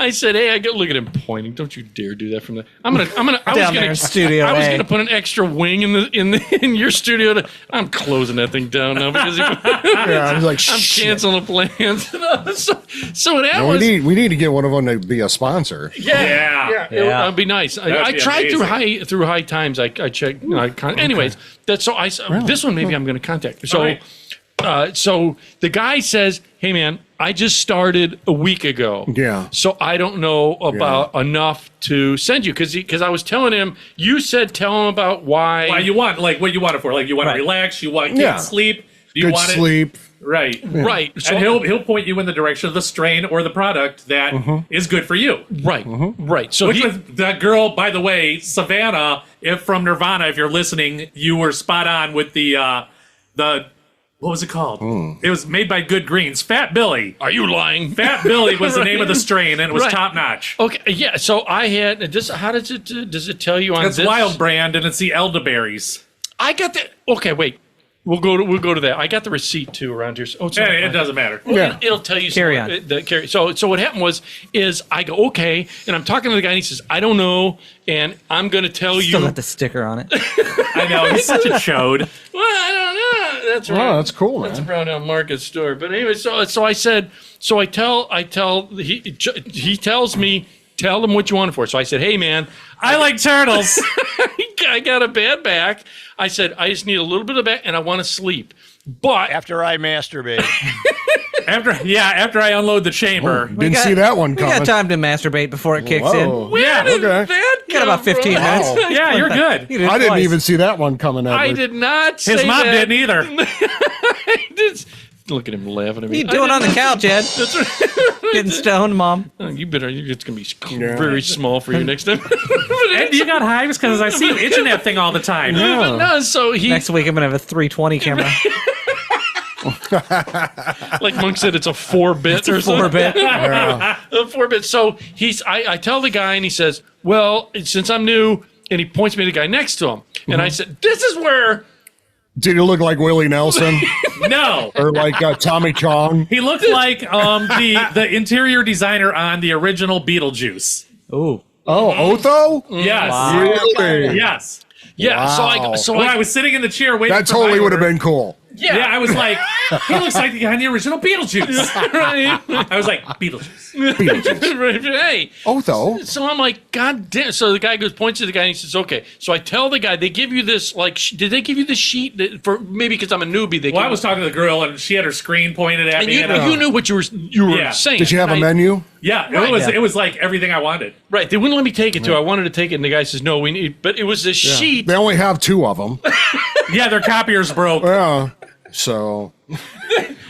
said, hey, look at him pointing. Don't you dare do that from there. I was Down there in Studio I was A. gonna put an extra wing in your studio. I'm closing that thing down now because I was like, I'm shit. canceling the plans. so that No, was. we need to get one of them to be a sponsor. Yeah. That'd be nice. I be tried amazing. through high times. I checked. Anyways, that's so. This one maybe I'm going to contact. So. All right. So the guy says, hey, man, I just started a week ago. Yeah. So I don't know about enough to send you because I was telling him, you said tell him about why you want, like, what you want it for. Like, you want to relax, you want good sleep. Do you Good want sleep. Right. Right. So And he'll point you in the direction of the strain or the product that is good for you. Right. Right. So Which was that girl, by the way, Savannah, from Nirvana, if you're listening, you were spot on with the what was it called? It was made by Good Greens. Fat Billy. Are you lying? Fat Billy was the name of the strain, and it was top notch. Okay. Yeah. So I had this. How does it tell you on It's this? Wild Brand, and it's the elderberries. I got the. Okay. Wait. We'll go to that. I got the receipt too around here. Oh, It doesn't matter. Well, it'll tell you. Carry on. So what happened is I go, okay, and I'm talking to the guy, and he says, I don't know, and I'm going to tell Still you. got the sticker on it. I know, he's such a chode. Well, I don't know. That's right. Oh, that's cool, man. That's a Brownell Market store. But anyway, so I said, he tells me, tell them what you want it for. So I said, hey, man. I like turtles. I got a bad back. I said, I just need a little bit of back, and I want to sleep. But after I masturbate. After I unload the chamber. Didn't see that one We coming. got time to masturbate before it kicks Whoa. in. where did okay. that You got come about 15 from? minutes. Yeah, you're good. You did I didn't twice. even see that one coming. I Edward. did not say His mom that. didn't either. Look at him laughing at me. What are you doing on the couch, Ed? That's right. Getting stoned, Mom. Oh, it's going to be very small for you next time. And you got hives because I see you itching that thing all the time. But no, so he, Next week, I'm going to have a 320 camera. like Monk said, it's a 4-bit or something. 4-bit. A 4-bit. So I tell the guy, and he says, well, since I'm new, and he points me to the guy next to him. And I said, this is where... Did he look like Willie Nelson? No. Or like Tommy Chong. He looked like the interior designer on the original Beetlejuice. Ooh. Oh, Otho? Yes. Really? Yes. Yeah. Wow. So When I I was sitting in the chair waiting That for totally my would have order, been cool. Yeah, I was like, he looks like the guy in the original Beetlejuice. right. I was like, Beetlejuice. Hey. Otho? So I'm like, God damn. So the guy points to the guy and he says, okay. So I tell the guy, they give you this, like, did they give you the sheet for maybe because I'm a newbie? Well, I was talking to the girl and she had her screen pointed at and me. you knew what you were Yeah. saying. Did you have a right? menu? Yeah, Right. it was like everything I wanted. Right. They wouldn't let me take it, too. I wanted to take it, and the guy says, no, we need, but it was this sheet. They only have 2 of them. Yeah, their copiers broke. Yeah. So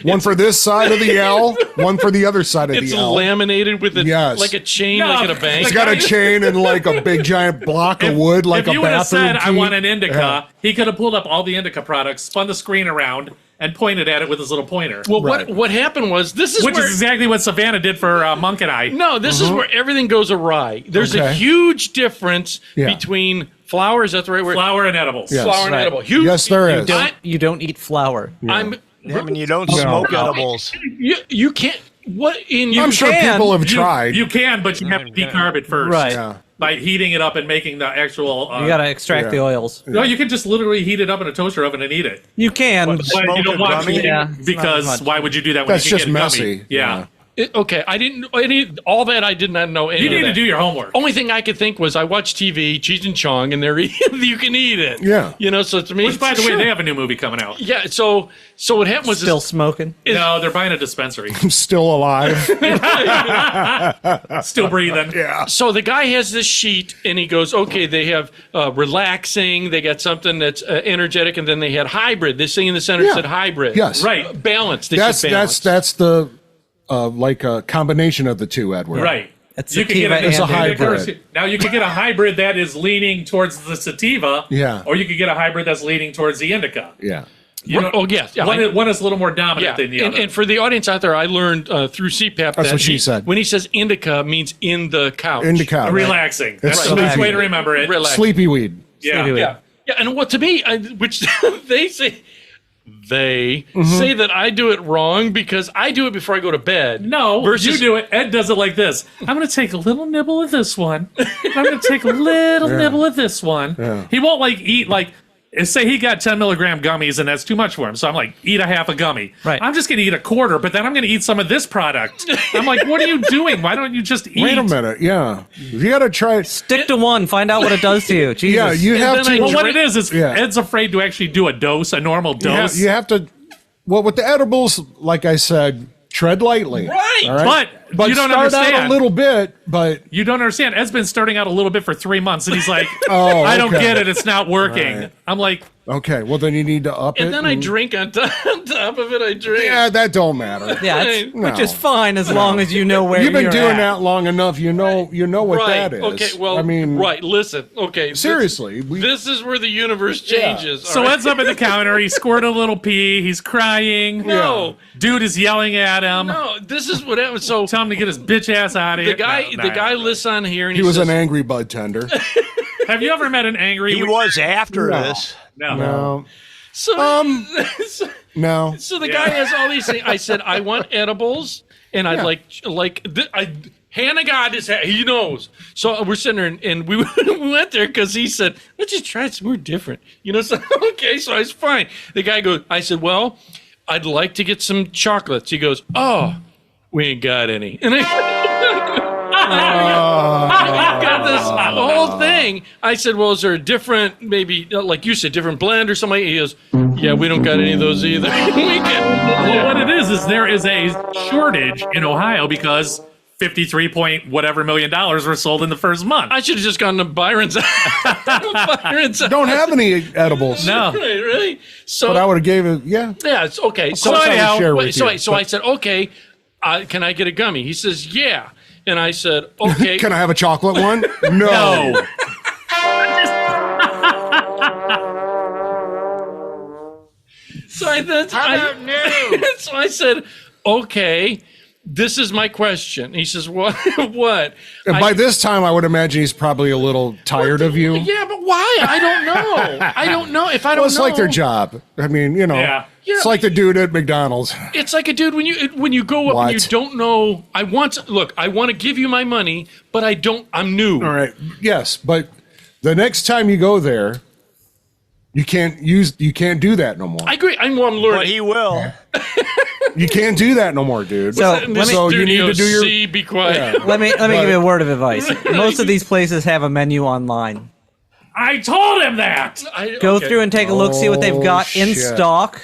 one for this side of the L, one for the other side of It's the L. laminated with a, Yes. like a chain, No, like in a bank. It's got a chain and like a big giant block of wood, like if a you would have bathroom said, I key. want an indica, Yeah. he could have pulled up all the indica products, spun the screen around, and pointed at it with his little pointer. Well, Right. what happened was, this is Which where, is exactly what Savannah did for Monk and I. no, this is where everything goes awry. There's a Okay. huge difference Yeah. between flour, is that the right word? Flour and edibles. Yes. Flour and Right. edible. Huge. Yes, there is. You don't eat flour. I'm. I mean, you don't smoke edibles. You can't. What in you? I'm sure can. people have You, tried. you can, but you have to decarb it first. Right. Yeah. By heating it up and making the actual. You gotta extract the oils. No, you can just literally heat it up in a toaster oven and eat it. You can. But you Smoke don't a want gummy? to Yeah, it's not because as much. why would you do that when That's you can just get a messy. gummy? Yeah. Okay, I didn't. All that I did not know. Any You of need to that. do your homework. Only thing I could think was I watch TV, Cheech and Chong, and they're you can eat it. Yeah. You know, so to me, Which, by the way, sure. they have a new movie coming out. Yeah. So what happened was Still smoking. No, they're buying a dispensary. I'm still alive. Still breathing. Yeah. So the guy has this sheet, and he goes, okay, they have relaxing, they got something that's energetic, and then they had hybrid. This thing in the center Yeah. said hybrid. Yes. Right. Balanced. They That's said balanced. that's the like a combination of the two, Edward. Right. It's You could get sativa a, It's a and hybrid. Now you could get a hybrid that is leaning towards the sativa. Yeah. Or you could get a hybrid that's leaning towards the indica. Yeah. You know, Oh, yes. Yeah, one is a little more dominant Yeah, than the other. and for the audience out there, I learned through CPAP That's that what she said. when he says indica means in the couch. Indica. Relaxing. That's It's the best sleepy. way to remember it. Relax. Sleepy weed. Yeah. Yeah, yeah, and what to me, which they say that I do it wrong because I do it before I go to bed. No, versus you do it. Ed does it like this. I'm going to take a little nibble of this one. I'm going to take a little nibble of this one. Yeah. He won't like eat like. Say he got 10 milligram gummies and that's too much for him. So I'm like, eat a half a gummy. Right. I'm just going to eat a quarter, but then I'm going to eat some of this product. I'm like, what are you doing? Why don't you just eat? Wait a minute. Yeah. You got to try it. Stick to one. Find out what it does to you. Jesus. Yeah. You have then to. I Well, what it is Yeah. Ed's afraid to actually do a dose, a normal dose. You have to. Well, with the edibles, like I said, tread lightly. Right. All right. But you don't start understand. out a little bit, but You don't understand. Ed's been starting out a little bit for 3 months, and he's like, Oh, I don't okay. get it. It's not working. Right. I'm like, okay. Well, then you need to up it. And then I drink on top of it. I drink. Yeah, that don't matter. Yeah, it's, No. which is fine as long as you know where You've been you're doing at. that long enough. You know what right. that is. Okay. Well. I mean, Right. Listen. Okay. seriously. This is where the universe changes. so all right? Ed's up at the counter. He squirted a little pee. He's crying. No. Dude is yelling at him. No. This is what happened. So Tell him to get his bitch ass out of the here. guy, No, the no, guy no. lists on here, and he was says, an angry bud tender. Have you ever met an angry? He was after this. No. No. So, No. so the guy has all these things. I said, I want edibles, and I'd hand of God is he knows. So we're sitting there, and we went there because he said, let's just try it. We're different, you know. So okay, so it's fine. The guy goes, I said, well, I'd like to get some chocolates. He goes, oh, we ain't got any, and I got this whole thing. I said, well, is there a different, maybe like you said, different blend or something? He goes, yeah, we don't got any of those either. Well, what it is there is a shortage in Ohio because 53 point whatever $million were sold in the first month. I should have just gone to Byron's. Byron's. Don't have any edibles. No. Really? So But I would have gave it. Yeah. yeah, it's okay. So course I would anyhow, share with wait, so you, so but- I said, okay, can I get a gummy? He says, yeah. And I said, okay. Can I have a chocolate one? No. No. So so I said, okay, this is my question. He says, what? What? And by this time, I would imagine he's probably a little tired of you. Yeah, but why? I don't know. I don't know. If I don't Well, it's know. like their job. I mean, you know, Yeah. It's like the dude at McDonald's. It's like a dude when you go up and you What? don't know. I want to give you my money, but I don't. I'm new. All right. Yes, but the next time you go there, you can't do that no more. I agree. I'm learning. But he will. You can't do that no more, dude. So, you need to do your. C, be quiet. Let me give you a word of advice. Most of these places have a menu online. I told him that. Go through and take a look, see what they've got in shit. stock.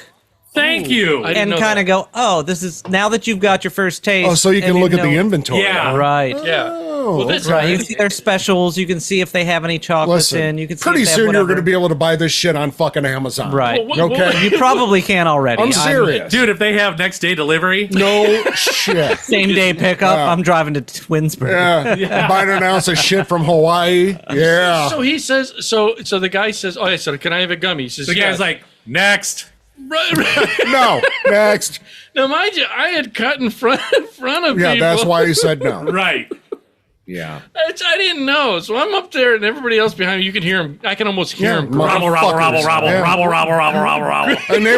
Thank you. And kind of go, oh, this is now that you've got your first taste. Oh, so you can and look at the know- inventory. Yeah. Right. Yeah. Well, this Right. You can see their specials. You can see if they have any chocolates Listen, in. You can see pretty if they have soon you're whatever. going to be able to buy this shit on fucking Amazon. Right. Okay. You probably can already. I'm serious. Dude, if they have next day delivery. No shit. Same day pickup. Yeah. I'm driving to Twinsburg. Yeah. Buying an ounce of shit from Hawaii. Yeah. So he says. So the guy says, "Oh, I said, can I have a gummy?" He says, The guy's like, next. Right. No. Next. Now, mind you, I had cut in front of people. Yeah, that's why he said no. Right. Yeah. I didn't know. So I'm up there, and everybody else behind me, you can hear him. I can almost hear him. Robble, robble, robble, robble, robble, robble, robble, robble, robble. And they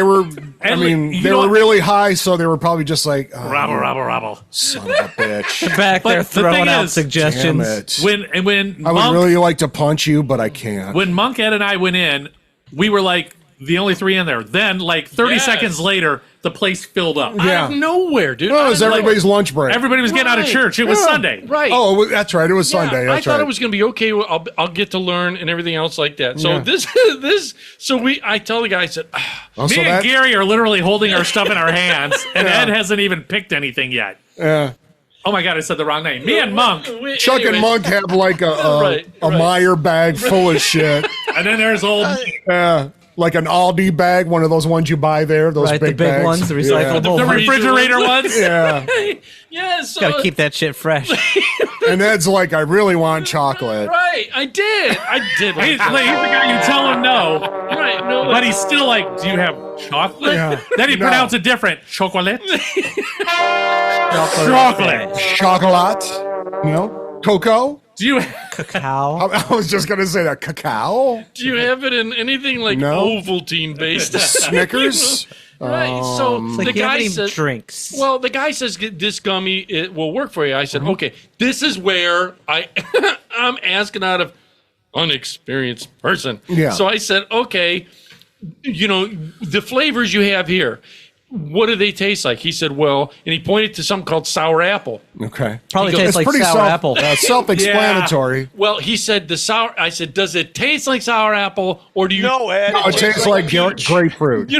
were. I And mean, you they know were what? really high, so they were probably just like, oh, Robble, robble, robble. son of a bitch. Back But there the throwing thing out is- suggestions. Damn it. When I would Monk, really like to punch you, but I can't. when Monk, Ed, and I went in, we were like the only three in there. Then, like 30 Yes. seconds later, the place filled up. Yeah. Out of nowhere, dude. No, it was I was everybody's lunch break. Everybody was getting out of Right. church. It was Yeah. Sunday. Right. Oh, that's right. It was Yeah, Sunday. I That's thought right. it was going to be okay. Well, I'll get to learn and everything else like that. So Yeah. I tell the guy, I said, Oh, Me so and that- Gary are literally holding our stuff in our hands, and Yeah. Ed hasn't even picked anything yet. Yeah. Oh my God, I said the wrong name. Me and Monk. Chuck and Monk have like a Right, a right. Meyer bag full of shit. And then there's old. Like an Aldi bag, one of those ones you buy there. Those Right, the big big bags. ones, the Yeah. recyclable The ones. refrigerator ones. Yeah. Yes. Gotta keep that shit fresh. And Ed's like, I really want chocolate. Right. I did. He's the guy you tell him no, Right. No. but he's still like, "Do you have chocolate?" Yeah. Then he No. pronounced it different. Chocolate. Chocolate. Chocolate. You know? Cocoa? Do you? Cacao. I was just going to say that. Cacao? Do you have it in anything like No. Ovaltine based? Snickers? Right. So It's the like you have guy any says, drinks. well, the guy says this gummy it will work for you. I said, okay, this is where I'm asking out of unexperienced person. Yeah. So I said, okay, the flavors you have here, what do they taste like? He said, well, and he pointed to something called sour apple. Okay. Probably He goes, tastes It's like pretty sour apple. self-explanatory. Well, he said I said, does it taste like sour apple or do you? No, Ed. No, it tastes like grapefruit.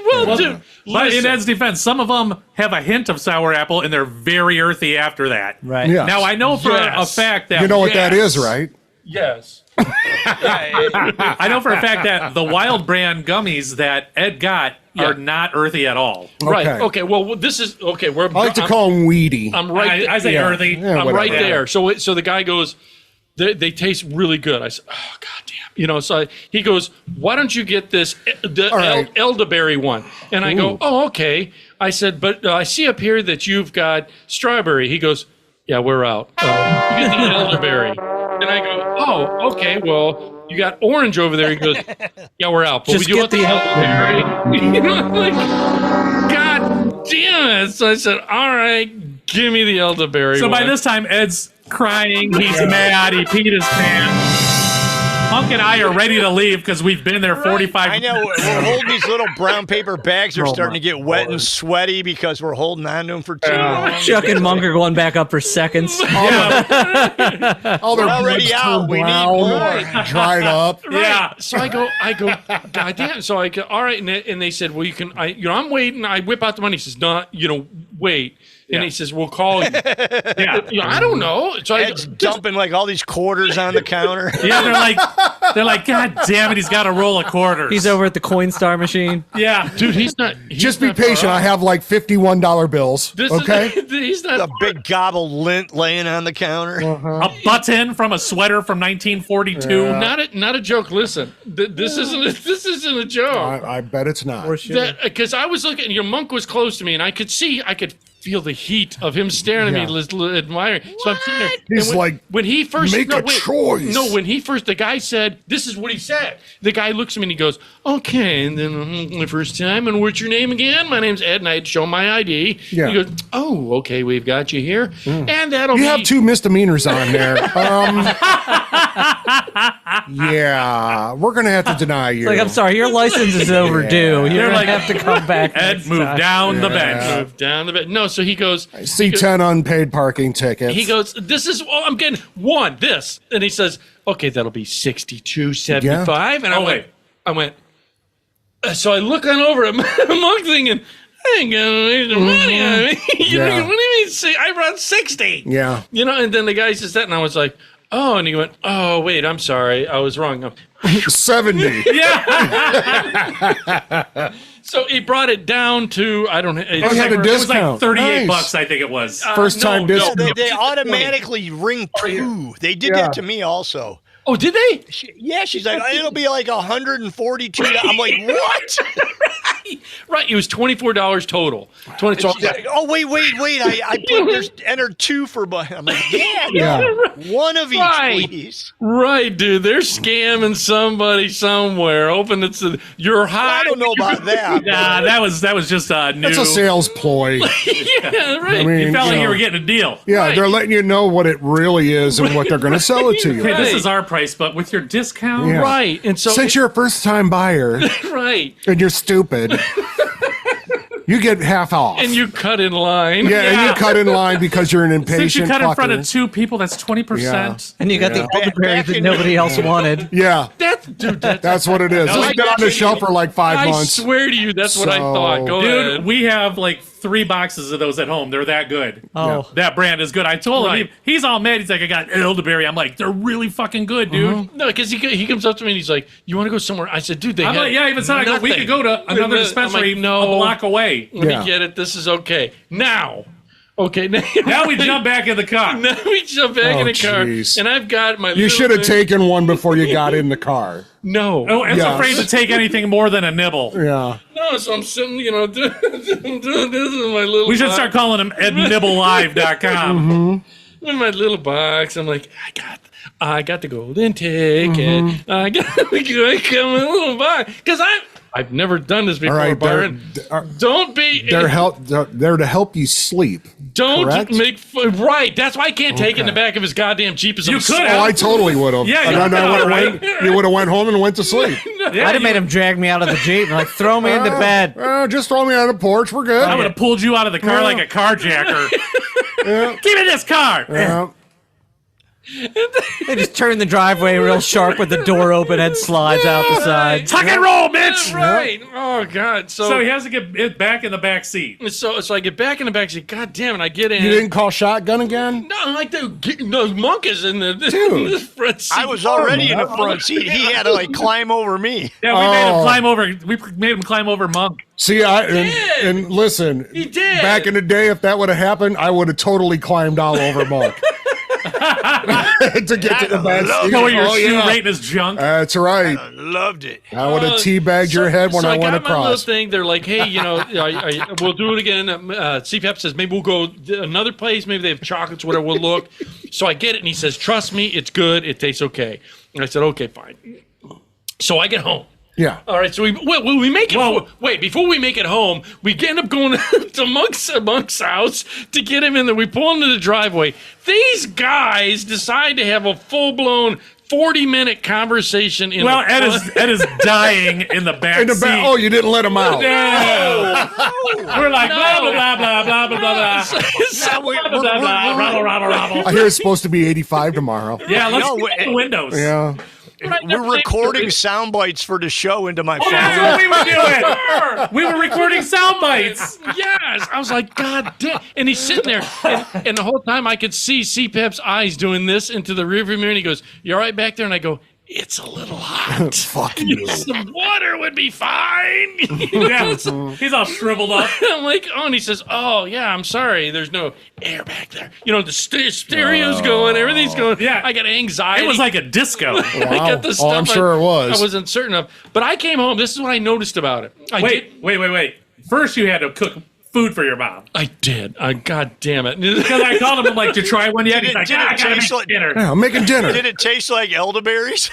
Well, dude, But in listen. Ed's defense, some of them have a hint of sour apple, and they're very earthy after that. Right. Yeah. Now I know for a Yes. fact that You know what that Yes. is, right? Yes. I know for a fact that the Wild Brand gummies that Ed got Yeah. are not earthy at all. Right. Okay. Okay. Well, this is okay. I like to call them weedy. I'm right. I say Yeah. earthy. Yeah, I'm right whatever. there. So the guy goes, they taste really good. I said, oh goddamn. So he goes, why don't you get the All right. elderberry one? And I go, oh okay. I said, but I see up here that you've got strawberry. He goes, yeah, we're out. You get the elderberry. And I go, oh okay. Well, you got orange over there. He goes, yeah, we're out. But Just we do get want the the elderberry. I'm like, God damn it. So I said, all right, give me the elderberry So by one. this time, Ed's crying. He's mad. He peed his pants. Monk and I are ready to leave because we've been there 45 I know. We're holding these little brown paper bags. They're starting to get wet and sweaty because we're holding on to them for too long. Chuck and Monk are going back up for seconds. All their We're already blood's out. turned We need brown, more. dried up. Yeah. So I go, God damn. So I go, all right. And they said, well, you can, I'm waiting. I whip out the money. He says, no, wait. And he says, we'll call you. Yeah. I don't know. So Ed's dumping like all these quarters on the counter. Yeah, they're like, God damn it, he's got a roll of quarters. He's over at the Coinstar machine. Yeah. dude, he's not. Just be patient. I have like $51 bills. Okay. He's not. A big gobble lint laying on the counter. A button from a sweater from 1942. Not a joke. Listen, this isn't a joke. I bet it's not. Because I was looking, your Monk was close to me, and I could feel the heat of him staring at me, admiring. So I'm sitting there. He's when he first make a choice. No, when he first, the guy said, this is what he said. The guy looks at me and he goes, okay, and then the first time, and what's your name again? My name's Ed, and I'd show my ID. Yeah. He goes, oh, okay, we've got you here. And that'll You be... have 2 misdemeanors on there. Yeah, we're gonna have to deny you. Like, I'm sorry, your license is overdue. You're like, gonna have to come back. Ed, next move time. down the bench. Move down the bed. No, so he goes... See 10 unpaid parking tickets. He goes, this is, oh, I'm getting one, this. And he says, okay, that'll be $62.75. And I went, so I look on over at Monk thinking, I ain't gonna waste the money on me. You know, what do you mean? I run 60. Yeah. You know, and then the guy says that, and I was like, oh, and he went, oh, wait, I'm sorry. I was wrong. 70. Yeah. So he brought it down to, I don't know. He had a It was discount. like $38, Nice. I think it was. First time discount. They automatically ring 2. They did that to me also. Oh, did they? She's like, it'll be like $142. I'm like, what? Right, it was $24 total. She's like, oh, wait. I entered 2 for, I'm like, one of each, please. Right, dude. They're scamming somebody somewhere. Hoping it's your high. I don't know about that. Nah, that was just new. That's a sales ploy. Yeah, right. I mean, You felt like you know. were getting a deal. Yeah, Right. they're letting you know what it really is and what they're going to sell it to you. Hey, this is our price, but with your discount, Yeah. Right, and so Since you're a first-time buyer right, and you're stupid, you get half off. and you cut in line. yeah, and you cut in line because you're an impatient since you cut in front fucker. of 2 people, that's 20%. And you got the elderberries that nobody else wanted. Yeah, That's what it is. No, It's been on the shelf for like 5 I months. swear to you, that's what I thought. Go Dude, ahead. we have like 3 boxes of those at home. They're that good. Oh. That brand is good. I told him, he's all mad. He's like, I got elderberry. I'm like, they're really fucking good, dude. No, because he comes up to me and he's like, "You want to go somewhere?" I said, "Dude, they I'm have like, yeah, even said, I go, we could go to another I'm like, dispensary no, a block away. Let me get it. This is okay. Now, now we jump back in the car. Now we jump back in the car, jeez. and I've got my. You should have taken one before you got in the car. No. Oh, it's Yes. afraid to take anything more than a nibble. Yeah. No, so I'm sitting, doing this is my little. We should box. start calling him EdNibbleLive.com. In my little box, I'm like, I got the golden ticket. I got my little box because I've never done this before, All right, Byron. Don't be. They're to help you sleep. Don't correct? make right. That's why I can't take it in the back of his goddamn Jeep. As You I'm could sleeping. have. Oh, I totally would have. Yeah, And you then I could've, would've right? went- you would have went home and went to sleep. Yeah, I'd have made him drag me out of the Jeep and like throw me into bed. Just throw me on the porch. We're good. I would have pulled you out of the car like a carjacker. Give me this car. Yeah. They just turn the driveway real sharp with the door open, head slides out the side. Tuck and roll, bitch. Right. Oh God. So he has to get it back in the back seat. So I get back in the back seat. God damn it! I get in. You didn't call shotgun again? No, like the monk is in the front seat. I was already in the front seat. He had to like climb over me. Yeah, we made him climb over. We made him climb over Monk. See, and listen, He did. back in the day, if that would have happened, I would have totally climbed all over Monk to get to the back seat. You know where your shoe yeah. rating is junk. That's right. Loved it. I would have teabagged your head when I went got my little across. thing. They're like, hey, we'll do it again. CPAP says maybe we'll go another place. Maybe they have chocolates, whatever. We'll look. So I get it, and he says, trust me, it's good. It tastes okay. And I said, okay, fine. So I get home. Yeah. All right, so we make it. Wait, before we make it home, we end up going to Monk's house to get him in there. We pull into the driveway. These guys decide to have a full-blown 40-minute conversation in Well, the Ed is dying in the back In the seat. back. Oh, you didn't let him out. We're like blah blah blah blah blah blah blah blah. Rabble rabble rabble. I hear it's supposed to be 85 tomorrow. Yeah, let's No, get the windows. Yeah. We're recording sound bites for the show into my phone. That's what we were doing. We were recording sound bites. Yes, I was like, God damn! And he's sitting there, and the whole time I could see CPAP's eyes doing this into the rearview mirror. And he goes, "You all right back there?" And I go, "It's a little hot. Fuck you. Some water would be fine." Yeah, he's all shriveled up. I'm like, oh, and he says, "Oh yeah, I'm sorry. There's no air back there. The stereo's going, everything's going. Yeah. I got anxiety. It was like a disco. I got the stuff I'm sure it was. I wasn't certain of. But I came home. This is what I noticed about it. Wait. First, you had to cook food for your mom. I did. God damn it. Because I called him, I'm like, to try one yet? He's like, Did it I gotta taste make like dinner. Yeah, I'm making dinner. Did it taste like elderberries?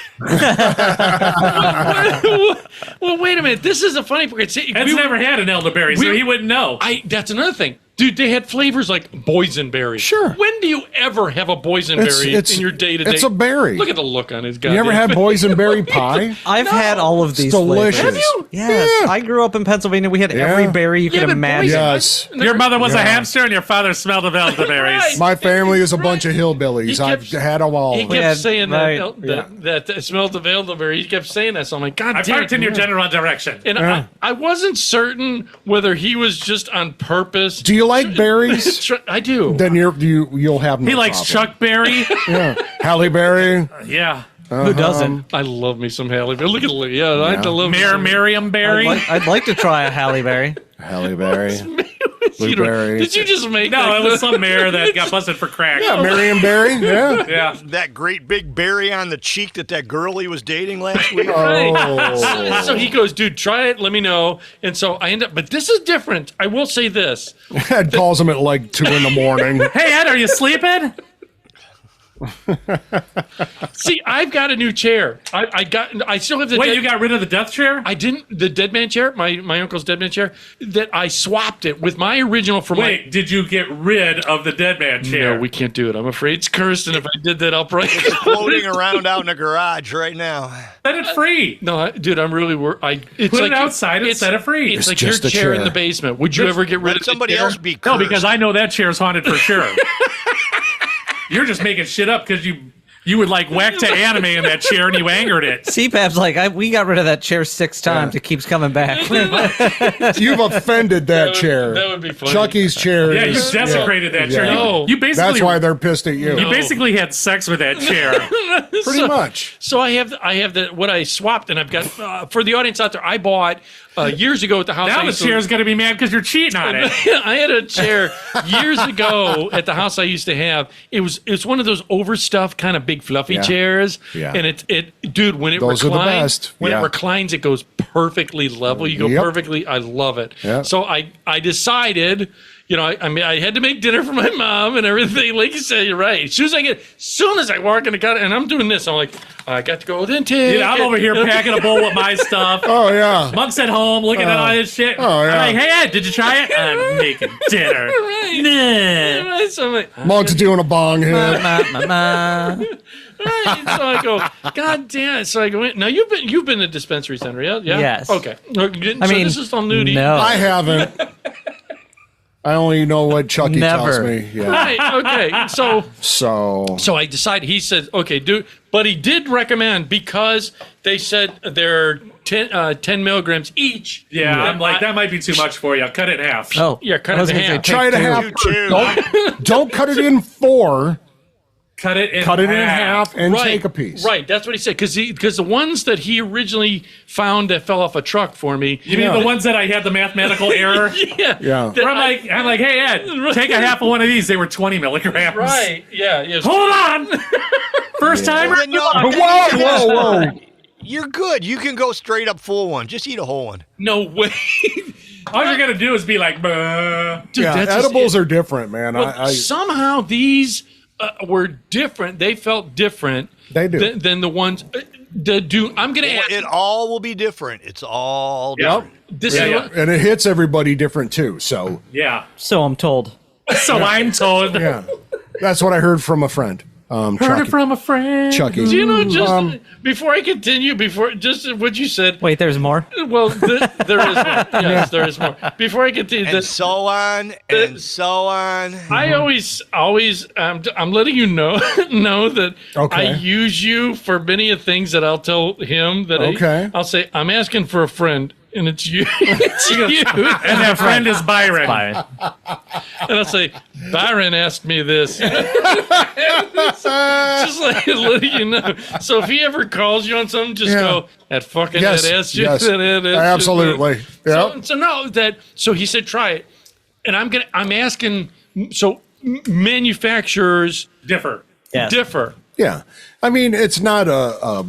Well, wait a minute. This is a funny part. See, Ed's never had an elderberry, so he wouldn't know. That's another thing. Dude, they had flavors like boysenberry. Sure. When do you ever have a boysenberry in your day-to-day? It's a berry. Look at the look on his guy. You ever had boysenberry pie? I've had all of these. Delicious. Flavors. Have you? Yes. Yeah. I grew up in Pennsylvania. We had every berry you could imagine. Yes. Your mother was a hamster and your father smelled of elderberries. My family is a bunch of hillbillies. I've had them all. He kept saying that it smelled of elderberry. He kept saying that. So I'm like, God I damn parked in your general direction. And I wasn't certain whether he was just on purpose. Do you like berries? I do. Then you'll have no He likes problem. Chuck Berry. Yeah. Halle Berry. Yeah. Who doesn't? I love me some Halle Berry. Look at I love Miriam Berry. I'd like to try a Halle Berry. Halle Berry. Blueberry. Did you just make No, that? it was some mayor that got busted for crack. Yeah, Miriam Berry. Yeah. Yeah. That great big berry on the cheek that girl he was dating last week. Oh. So he goes, dude, try it. Let me know. And so I end up, but this is different. I will say this. Ed calls him at like 2 a.m. Hey, Ed, are you sleeping? See, I've got a new chair. I still have the. Wait, you got rid of the death chair? I didn't. The dead man chair, my uncle's dead man chair. That I swapped it with my original from. Wait, did you get rid of the dead man chair? No, we can't do it. I'm afraid it's cursed, and if I did that, I'll probably It's floating around out in the garage right now. Set it free. No, dude, I'm really worried. Put it outside and set it free. It's It's like your just a chair in chair. the basement. Would you ever get rid Let of somebody the chair? else be No, cursed. because I know that chair's haunted for sure. You're just making shit up because you would like whack to anime in that chair and you angered it. CPAP's like, we got rid of that chair 6 times. It keeps coming back. You've offended that chair. That would be funny. Chucky's chair. Yeah, you is- desecrated that chair. No. You basically That's why they're pissed at you. you basically had sex with that chair. Pretty much. So I have what I swapped, and I've got for the audience out there. I bought years ago at the house. Now I the used to- chair's gonna be mad because you're cheating on it. I had a chair years ago at the house I used to have. It's one of those overstuffed kind of big fluffy Yeah. chairs. Yeah. And dude, when it Those are the reclines, best. when Yeah. it reclines, it goes perfectly level. You go Yep. perfectly. I love it. Yeah. So I decided. You know, I mean, I had to make dinner for my mom and everything. Like you said, you're right. As soon as I walk in the car and I'm doing this, I'm like, I got to go with intake. Dude, I'm over here packing a bowl with my stuff. Oh, yeah. Monk's at home looking at all this shit. Oh, yeah. I'm like, hey, Ed, did you try it? I'm making dinner. Nah. Right, so I'm like, Monk's doing a bong hit. right. So I go, God damn it. So I go in. Now you've been to dispensary center, yeah? Yeah. Yes. Okay. So I mean, this is all new to you. no. I haven't. I only know what Chucky tells Never. me. Yeah. Right. Okay. So I decided. He said, okay, dude. But he did recommend because they said they're 10 milligrams each. Yeah, I'm like, that might be too much for you. Cut it in half. Oh, Yeah, cut I was it in gonna say, half. take Try to 2. have. You too. Don't cut it in 4. Cut it in Cut it in half. half and Right, take a piece. Right, that's what he said. Because the ones that he originally found that fell off a truck for me. You mean the ones that I had the mathematical error? Yeah. Yeah. that Where I'm like, hey, Ed, take a half of one of these. They were 20 milligrams. Right. Yeah. Yes. Hold on. First timer? Then no, Whoa. You're good. You can go straight up full one. Just eat a whole one. No way. All you're going to do is be like, "Buh." Dude, Yeah, that's just edibles it. are different, man. Well, somehow these were different. They felt different. They do. Than the ones. I'm going to ask. It all will be different. It's all different. This Yeah, is yeah. what- and it hits everybody different too. So Yeah. So I'm told. So I'm told. yeah, that's what I heard from a friend. Heard Chucky. it from a friend. Chucky. Do you know, just before I continue, just what you said. Wait, there's more? Well, there is more. Yes, there is more. Before I continue, And so on and so on. I always, I'm letting you know that Okay. I use you for many of things that I'll tell him that Okay. I'll say, I'm asking for a friend. And it's you. It's you. And that friend is Byron. Fine. And I'll say, Byron asked me this. Just like letting you know. So if he ever calls you on something, just Yeah. go, that fucking Yes, Ed asked you. yes. That Ed asked you Absolutely. that." Yep. So no, so he said, try it. And I'm asking, so manufacturers Differ. Yes. differ. Yeah, I mean it's not a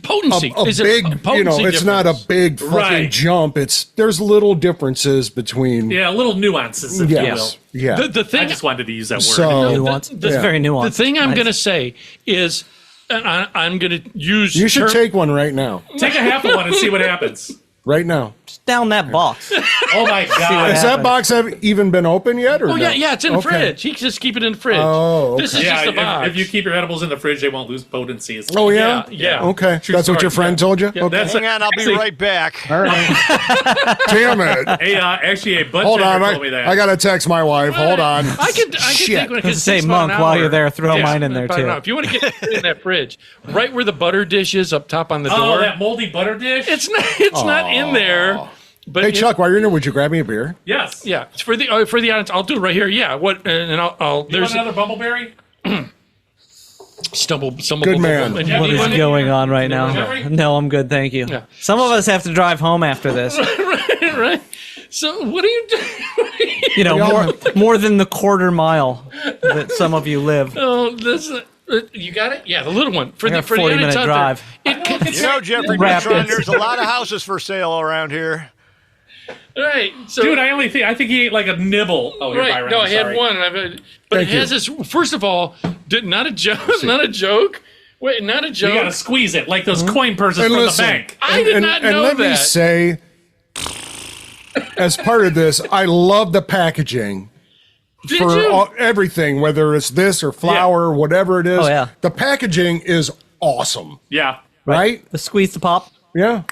Potency. a Is it big, a potency it's not a difference? big fucking Right. jump. There's little differences between. Yeah, little nuances, if you will. Yes. Yeah. The thing I just wanted to use that word. So- Nuance. That's Yeah. very nuanced. The thing I'm Nice. going to say is, and I'm going to use. You should take one right now. Take a half of one and see what happens. Right now. Just down that box. Oh my God. Has that box even been open yet? Or Oh no? yeah, it's in the Okay. fridge. He can just keep it in the fridge. Oh, This is okay. just a box. If you keep your edibles in the fridge, they won't lose potency. Oh yeah. Yeah. Okay. True That's what your story. friend told you. Yeah, Okay. that's Hang on, I'll be actually- right back. All right. Damn it. Actually, a butt Hold checker on. told me that. I gotta text my wife. Hold on. I could Shit. take one. Doesn't say monk while you're there. Throw mine in there too. If you want to get it in that fridge, right where the butter dish is up top on the Oh, door. that moldy butter dish? It's not in there. But Hey it- Chuck, while you're in there, would you grab me a beer? Yes. Yeah, it's for the audience. I'll do it right here. Yeah. What? And I'll. You There's want another bumbleberry? stumble. Good man. And What you is want it? going on right now? Jeffrey? No, I'm good, thank you. Yeah. Some of us have to drive home after this. right. So what are you doing? You know, more than the quarter mile that some of you live. Oh, this. You got it? Yeah, the little one for I the got for the 40 audience minute out drive. there. It can, You know, Jeffrey Rapids. Neutron, there's a lot of houses for sale around here. right. So, Dude, I think he ate like a nibble. Oh, you're right. Byron, no, I'm I had sorry. one. But Thank it has this. First of all, not a joke. Not a joke. Wait, not a You joke. gotta squeeze it like those coin purses And from listen, the bank. I did not know and let me that. say, as part of this, I love the packaging Did for you? everything, whether it's this or flour, whatever it is. Oh, yeah. The packaging is awesome, Yeah. right? The squeeze the pop. Yeah.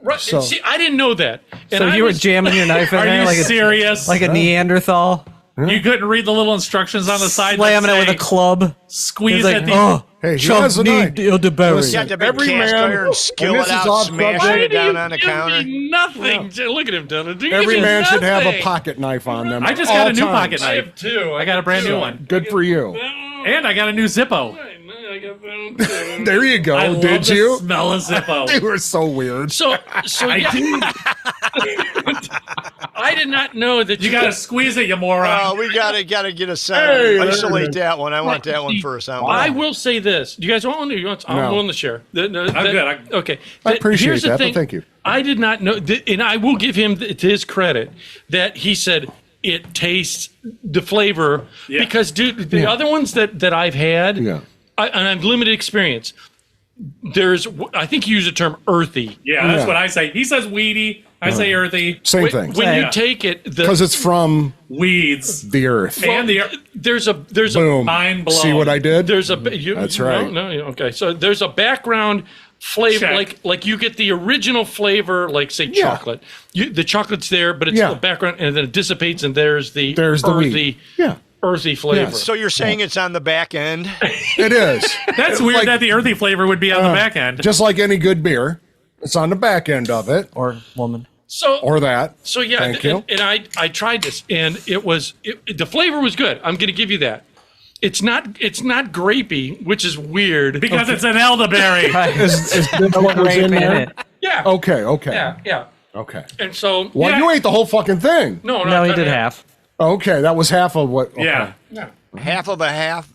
Right. So- See, I didn't know that. And So I you were was- jamming your knife in Are there you like serious? like a Neanderthal, You couldn't read the little instructions on the side. that slamming it with say, a club. Squeeze He's it. like, oh, Hey, he chunk has a need knife. elderberry. Listen, You have to big Every cast man- iron and skillet this is out, off smashing subject. it down Why on the do you counter. give me nothing. Look at him, Dylan. Do you Every give me man should have a nothing? pocket knife on them. I just at got all a new times. pocket I knife. have two. I got a brand new one. Good for you. And I got a new Zippo. I got that too. There you go. I love Did the you? smell of Zippo. They were so weird. So yeah. I did not know that You gotta squeeze it, you moron. Oh, we gotta get a sound. Hey, Isolate that one. I want that one for a sound. I will say this. Do you guys want one? Or you want? I'm No. willing to share. I'm good. Okay. I appreciate Here's the that, but thing. thank you. I did not know, and I will give him to his credit that he said it tastes the flavor Yeah. because, dude, the other ones that I've had, Yeah. and I've limited experience. I think you use the term earthy. Yeah, that's Yeah. what I say. He says weedy. I say earthy. Same When, thing. when you Yeah. take it, Because it's from Weeds. the earth. And the there's a Boom. mind blown. See what I did? There's a That's right. No, okay. So there's a background flavor, Check. like you get the original flavor, like say Yeah. chocolate. The chocolate's there, but it's Yeah. the background, and then it dissipates, and there's the There's the earthy, weed. Yeah. earthy flavor. Yes. So you're saying it's on the back end? It is. That's weird Like- that the earthy flavor would be on the back end. Just like any good beer. It's on the back end of it. Or woman. So Or that. So yeah, Thank you. and I tried this, and the flavor was good. I'm going to give you that. It's not grapey, which is weird Because it's an elderberry. Is this what was in there? Yeah. Okay, okay. Yeah. Okay. And so Well, yeah, you ate the whole fucking thing. no, No, he not did half. half. Okay, that was half of what. Okay. Yeah. Half of a half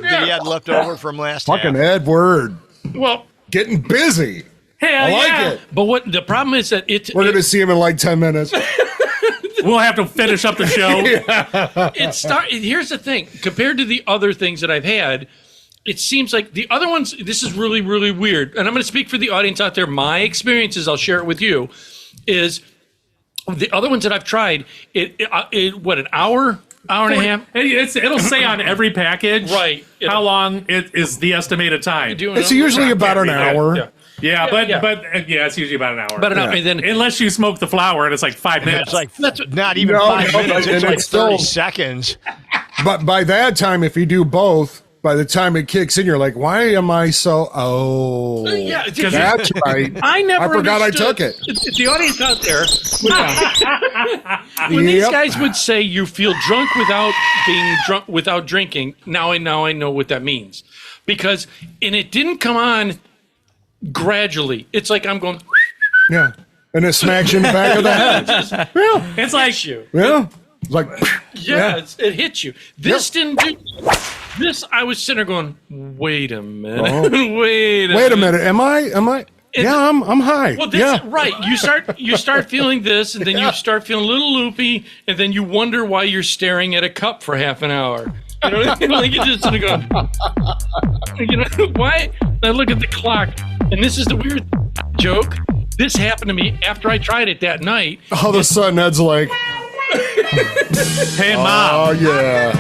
that he had left over from last Fucking half. Edward. Well, Getting busy. Hell I like yeah. it. but what the problem is that We're going to see him in like 10 minutes. We'll have to finish up the show. Here's the thing. Compared to the other things that I've had, it seems like the other ones, this is really, really weird. And I'm going to speak for the audience out there. My experiences, I'll share it with you, is the other ones that I've tried, an hour and a half? It'll say on every package Right. how long it is the estimated time. It's usually about an hour. Yeah. Yeah, but yeah. it's usually about an hour. But and then unless you smoke the flower and it's like 5 minutes. It's like not even 5 minutes. It's like 30 seconds. But by that time, if you do both, by the time it kicks in, you're like, why am I so. Oh. Yeah, because That's right. I never I forgot I took understood. it. The audience out there, when these Yep. guys would say you feel drunk without being drunk without drinking, now I know what that means, because it didn't come on gradually. It's like I'm going. Yeah. And it smacks you in the back of the head. Yeah. It's like you. Yeah. It's like, Yeah, it hits you. This didn't do. this, I was sitting there going, wait a minute, Oh. wait a minute. Am I? Yeah, I'm high. Well, this, right. You start feeling this, and then you start feeling a little loopy, and then you wonder why you're staring at a cup for half an hour. You know, like you just sort of go, you know, why? I look at the clock, and this is the weird joke. This happened to me after I tried it that night. All of a sudden, Ed's like, Hey, Mom. oh, yeah.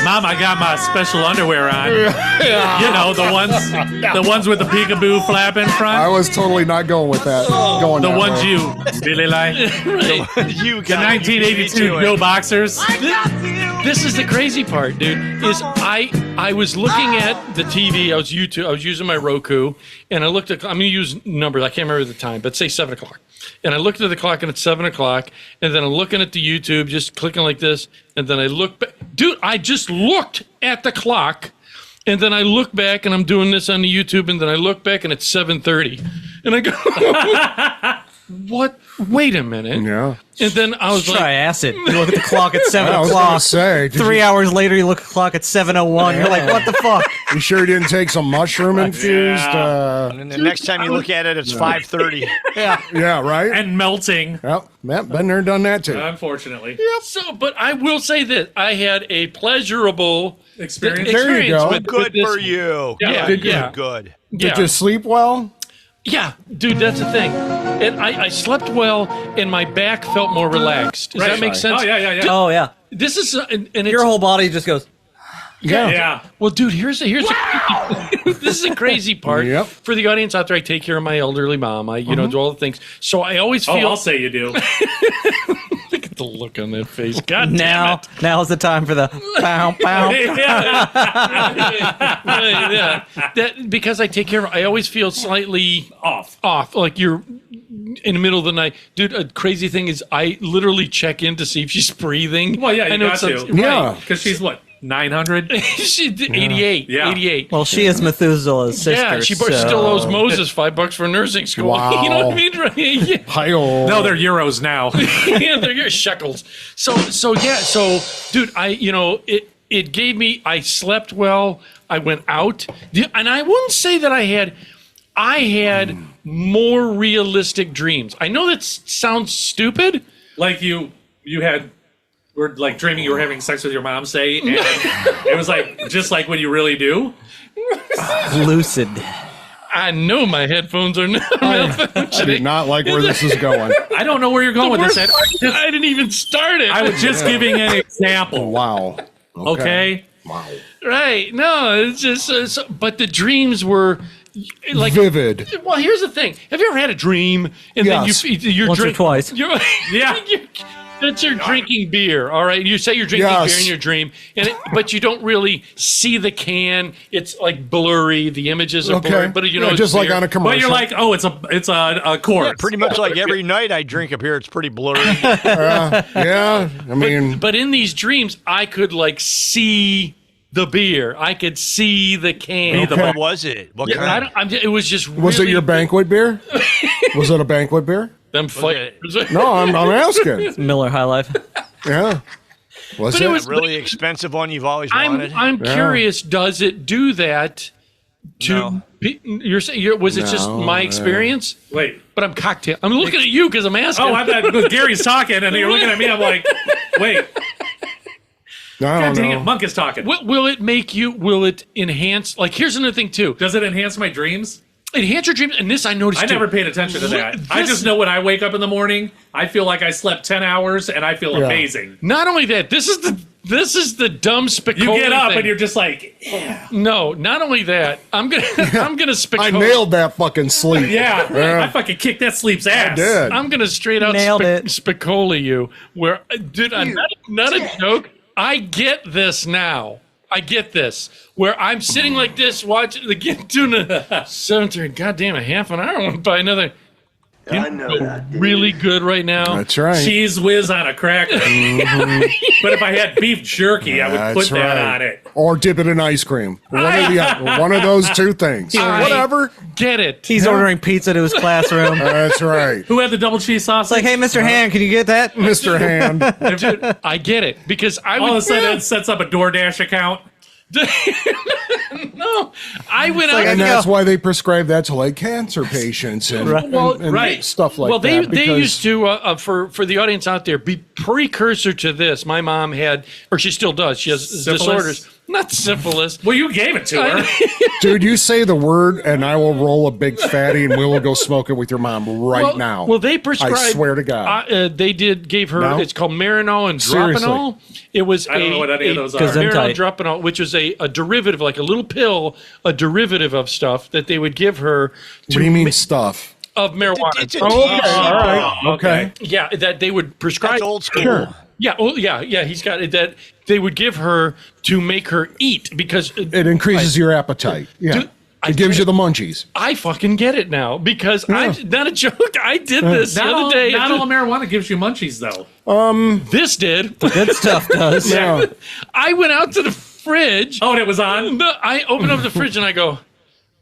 Mom, I got my special underwear on. You know, the ones with the peekaboo flap in front. I was totally not going with that. Going The that ones way. you really like. Right. You The 1982 Joe Boxers. This is the crazy part, dude. Is I was looking at the TV. I was using my Roku, and I looked at. I'm gonna use numbers. I can't remember the time, but say 7 o'clock. And I looked at the clock, and it's 7 o'clock. And then I'm looking at the YouTube, just clicking like this. And then I look back, dude. I just looked at the clock, and then I look back, and I'm doing this on the YouTube, and then I look back, and it's 7:30, and I go, what? Wait a minute. Yeah. And then I was Try like, acid. You look at the clock at 7 I was gonna o'clock. say, did 3 you- hours later, you look at the clock at 7:01. You're like, what the fuck? You sure you didn't take some mushroom infused? And the next time you look at it, it's 5:30. Yeah, right? And melting. Yep, been there, done that too. Unfortunately. So, but I will say that I had a pleasurable Experience. There you go. with Good this. for you. Yeah, Good, yeah. good. Did you sleep well? Yeah, dude, that's the thing. And I slept well, and my back felt more relaxed. Does that make sense? Oh, yeah. Oh, yeah. This is and it's Your whole body just goes, Yeah. well, dude. Here's a this is a crazy part Yep. for the audience out there. I take care of my elderly mom. I do all the things. So I always feel. Oh, I'll say you do. Look at the look on that face. God now's the time for the pow, pow. Yeah. That because I take care of. I always feel slightly off. Like you're in the middle of the night, dude. A crazy thing is, I literally check in to see if she's breathing. Well, yeah, you I know got it's to. Yeah. Because she's what, 900? She's 88. Yeah. 88. Well, she is Methuselah's sister. Yeah, she so. still owes Moses $5 for nursing school. Wow. You know what I mean? Right? Yeah. Hi-oh. No, they're euros now. Yeah, they're your shekels. So, dude, it gave me. I slept well. I went out, and I wouldn't say that I had more realistic dreams. I know that sounds stupid. Like you were like dreaming you were having sex with your mom, say, and it was like just like when you really do. Lucid. I know my headphones are not I malfunctioning. do not like where this is going. I don't know where you're going with this. I didn't even start it. I was just giving an example. Wow. Okay. Wow. Right. No, it's just. But the dreams were like Vivid. Well, here's the thing. Have you ever had a dream and Yes. then you're Once or twice. Yeah. That's you're drinking beer, all right? You say you're drinking Yes. beer in your dream, but you don't really see the can. It's like blurry. The images are blurry, but you know, Yeah, it's just like beer. on a commercial. But you're like, oh, it's a course. Pretty much like every night I drink a beer, it's pretty blurry. Yeah, I mean, But in these dreams, I could like see the beer. I could see the can. What was it? What Yeah, kind? it was just. was really it your banquet beer? Was it a banquet beer? Them fight. No, I'm asking. Miller High Life. Yeah. Was But it? it was- Really expensive one you've always wanted? I'm Yeah. curious. Does it do that? To No. you're saying was it just No, my yeah. experience? Wait. But I'm cocktail. I'm looking at you because I'm asking. Oh, I thought because Gary's talking and you're looking at me. I'm like, wait. I God don't dang it, know. Monk is talking. Will it make you? Will it enhance? Like, here's another thing too. Does it enhance my dreams? Enhance your dreams. And this I noticed. I too. never paid attention to that. I This- just know when I wake up in the morning, I feel like I slept 10 hours and I feel Yeah. amazing. Not only that, this is the dumb Spicoli You get up thing. and you're just like, yeah. No, not only that. I'm gonna Spicoli. I nailed that fucking sleep. Yeah. I fucking kicked that sleep's ass. I did. I'm gonna straight out Nailed it. Spicoli you. Where, dude, I'm not a joke. I get this now. I get this. Where I'm sitting like this, watching the doing a 7:30. God damn, a half an hour went by. Another. I know that. Really good right now. That's right. Cheese whiz on a cracker. But if I had beef jerky, I would put That's that right. on it. Or dip it in ice cream. One of those two things. I- Whatever. Get it. He's ordering pizza to his classroom. That's right. Who had the double cheese sauce? It's like, hey, Mr. Hand, can you get that? Mr. Hand. Dude, I get it because I all of would a sudden it sets up a DoorDash account. No, I went out. And that's why they prescribe that to like cancer patients and, and stuff like that. They because- used to for the audience out there, be precursor to this. My mom had, or she still does. She has Syphilis? disorders. Not syphilis. Well, you gave it to her. Dude, you say the word and I will roll a big fatty and we will go smoke it with your mom right now. Well, they prescribed. I swear to God. They gave her. No? It's called Marinol and Seriously. Dropanol. It was I don't know what any of those are. Marinol Dropanol, which was a derivative, like a little pill, a derivative of stuff that they would give her. What do you mean stuff? Of marijuana. It's a Oh, okay. All right. Okay. Yeah, that they would prescribe. That's old school. Sure. Yeah, oh yeah. He's got it. That they would give her to make her eat because It increases your appetite. Yeah. Dude, it gives you the munchies. I fucking get it now because I'm not a joke. I did this the other day. Not all marijuana gives you munchies, though. This did. Good stuff does. Yeah. I went out to the fridge. Oh, and it was on? No, I opened up the fridge and I go,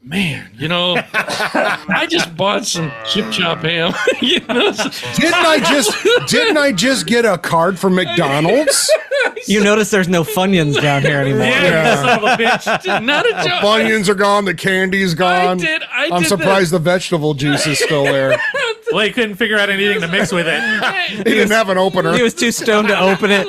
man, I just bought some chip chop ham. Didn't I just get a card from McDonald's? You notice there's no Funyuns down here anymore. Yeah, son of a bitch. Not a The joke. Funyuns are gone. The candy's gone. I I'm did surprised the vegetable juice is still there. Well, he couldn't figure out anything to mix with it. He didn't have an opener. He was too stoned to open it.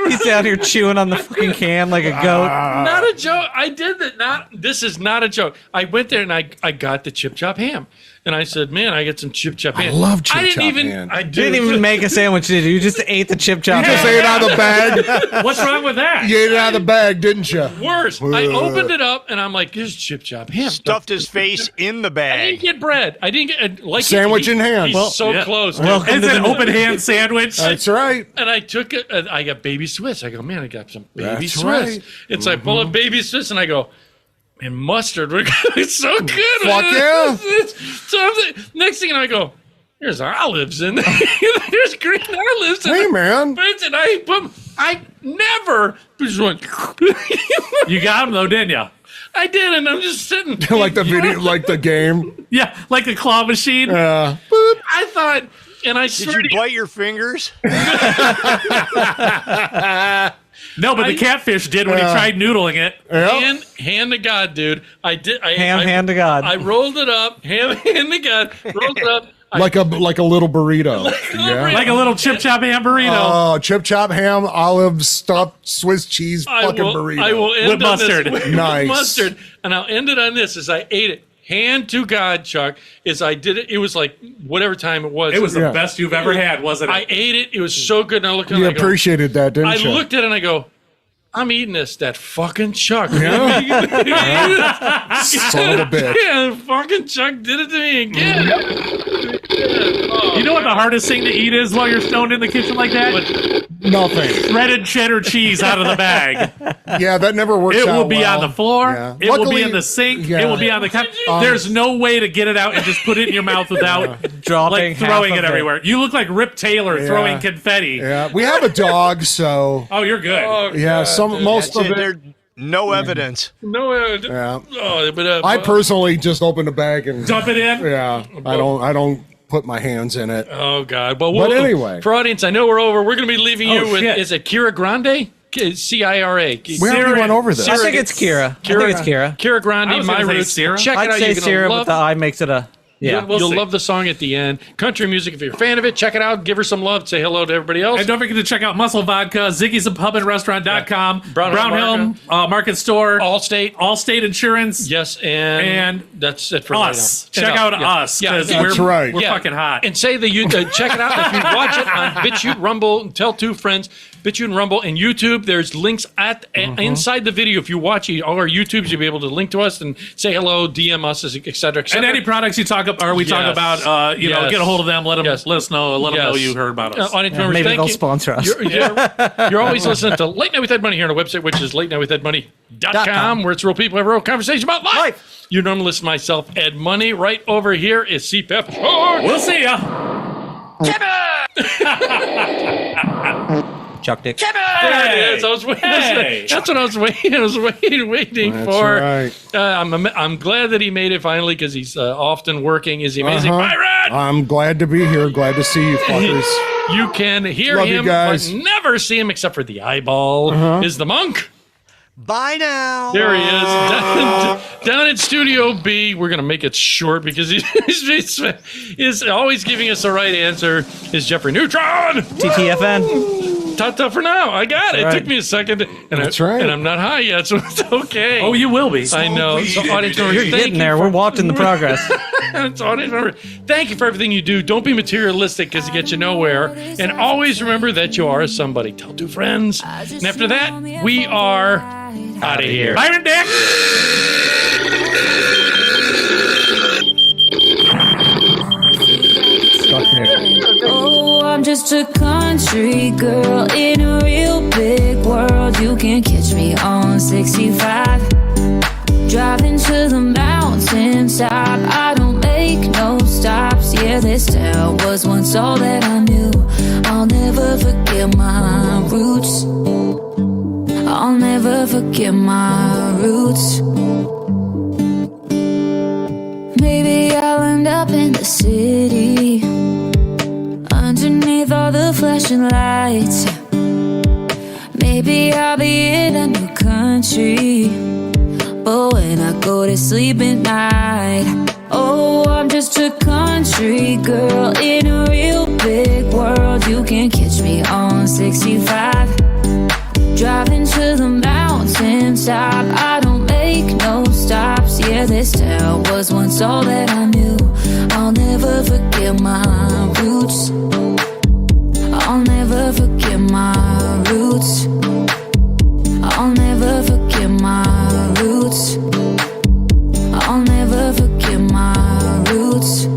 He's down here chewing on the fucking can like a goat. Not a joke. I did that. This is not a joke. I went there and I got the chip chop ham. And I said, man, I get some chip chop ham. I love chip I didn't chop even, ham. I You didn't even make a sandwich, did you? You just ate the chip chop. You just ate it out of the bag. What's wrong with that? You ate it out of the bag, didn't you? Worse. I opened it up and I'm like, there's chip chop ham. Stuffed his face in the I bag. didn't get bread. I didn't get like Sandwich in hand. He's Well, so yeah. close. Welcome It's to an the open hand sandwich. That's right. And I took it. And I got baby Swiss. I go, man, I got some baby That's Swiss. right. It's I pull up baby Swiss and I go, man, mustard. It's so good. Fuck yeah. So next thing I go, there's olives in there. There's green olives in Hey, there. man. And I never just went. You got him, though, didn't you? I did, and I'm just sitting. Like the video, like the game. Yeah, like the claw machine. I thought, and I Did you bite your fingers? No, but the catfish did when he tried noodling it. Hand to God, dude. I did. hand to God. I rolled it up. Hand to God. Rolled it up. Like a little burrito. Yeah. Like a little chip chop ham burrito. Oh, chip chop ham, olive stuffed Swiss cheese fucking burrito. I will end With on this mustard. with Nice. mustard, and I'll end it on this: as I ate it, hand to God, Chuck. As I did it, it was like whatever time it was. It was the best you've ever had, wasn't it? I ate it. It was so good. And I looked at it. You and I go, appreciated that, didn't I you? looked at it and I go, I'm eating this. That fucking Chuck. Son of a bitch. Yeah, fucking Chuck did it to me again. You know what the hardest thing to eat is while you're stoned in the kitchen like that? Nothing. Shredded cheddar cheese out of the bag. Yeah, that never works It out will be well. on the floor. Yeah. It will be Luckily- in the sink. yeah. It will be on the couch. There's no way to get it out and just put it in your mouth without Dropping like throwing half it of everywhere. You look like Rip Taylor throwing confetti. Yeah, we have a dog, so Oh, you're good. yeah. Most of it. There's no evidence. No, Yeah. but I personally just open the bag and Dump it in. yeah. I don't put my hands in it. oh God. But anyway. for audience, I know we're over. We're going to be leaving you Oh, with. shit. Is it Kira Grande? CIRA. We already went over this. I think it's Kira. I think it's Kira. Kira I Grande, was My gonna say Roots. Sarah. Check it I'd out. say You're gonna Sarah, love but the I makes it a... Yeah. You'll see. love the song at the end. Country music, if you're a fan of it, check it out. Give her some love. Say hello to everybody else. And don't forget to check out Muscle Vodka, Ziggy's Pub and Restaurant.com, Brown Hill Brown Market Store, Allstate Insurance, Yes, and that's it for us. right now. Check out us, because That's we're, right. we're Yeah. fucking hot. And say that you check it out if you watch it on BitChute, Rumble, and tell two friends. BitChute and Rumble and YouTube. There's links at inside the video. If you watch all our YouTubes, you'll be able to link to us and say hello, DM us, et cetera, et And cetera. any products you talk about, or we talk Yes. about, Yes. get a hold of them. Let them Yes. let us know. Let them know Yes. you heard about us. Audience members, maybe thank they'll you. sponsor us. You're always listening to Late Night with Ed Money here on our website, which is latenightwithedmoney.com, where it's real people have real conversation about life. You normally listen to myself, Ed Money. Right over here is CPAP. We'll see ya. Chuck Dick. There it is. I was waiting. Hey. That's what I was waiting. I was waiting That's for. right. I'm glad that he made it finally because he's often working. Is he amazing? Byron! I'm glad to be here. Glad to see you fuckers. You can hear Love you him, guys. but never see him except for the eyeball. Is the monk? Bye now. There he is, down at Studio B. We're going to make it short because he's always giving us the right answer. Is Jeffrey Neutron. TTFN. Ta-ta for now. I got it. Right. It took me a second. And That's right. And I'm not high yet, so it's okay. Oh, you will be. I know. So, audience member, You're getting there. We're watching the progress. So, audience member, thank you for everything you do. Don't be materialistic because it gets you nowhere. And always remember that you are somebody. Tell 2 friends. And after that, we are out of here. Byron Dick. Oh, I'm just a country girl in a real big world. You can catch me on 65, driving to the mountaintop. I don't make no stops. Yeah, this town was once all that I knew. I'll never forget my roots. I'll never forget my roots. Maybe I'll end up in the city, underneath all the flashing lights. Maybe I'll be in a new country, but when I go to sleep at night, oh, I'm just a country girl in a real big world. You can catch me on 65, driving to the mountaintop. I don't make no stops. Yeah, this town was once all that I knew. I'll never forget my roots. I'll never forget my roots. I'll never forget my roots. I'll never forget my roots.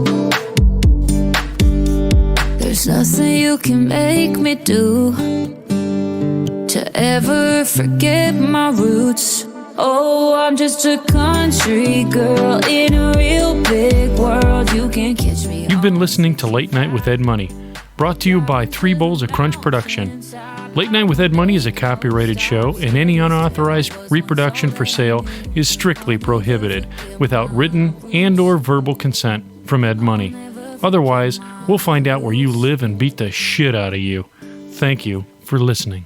There's nothing you can make me do to ever forget my roots. Oh, I'm just a country girl in a real big world. You can catch me. You've been listening to Late Night with Ed Money, brought to you by 3 Bowls of Crunch Production. Late Night with Ed Money is a copyrighted show, and any unauthorized reproduction for sale is strictly prohibited without written and/or verbal consent from Ed Money. Otherwise, we'll find out where you live and beat the shit out of you. Thank you for listening.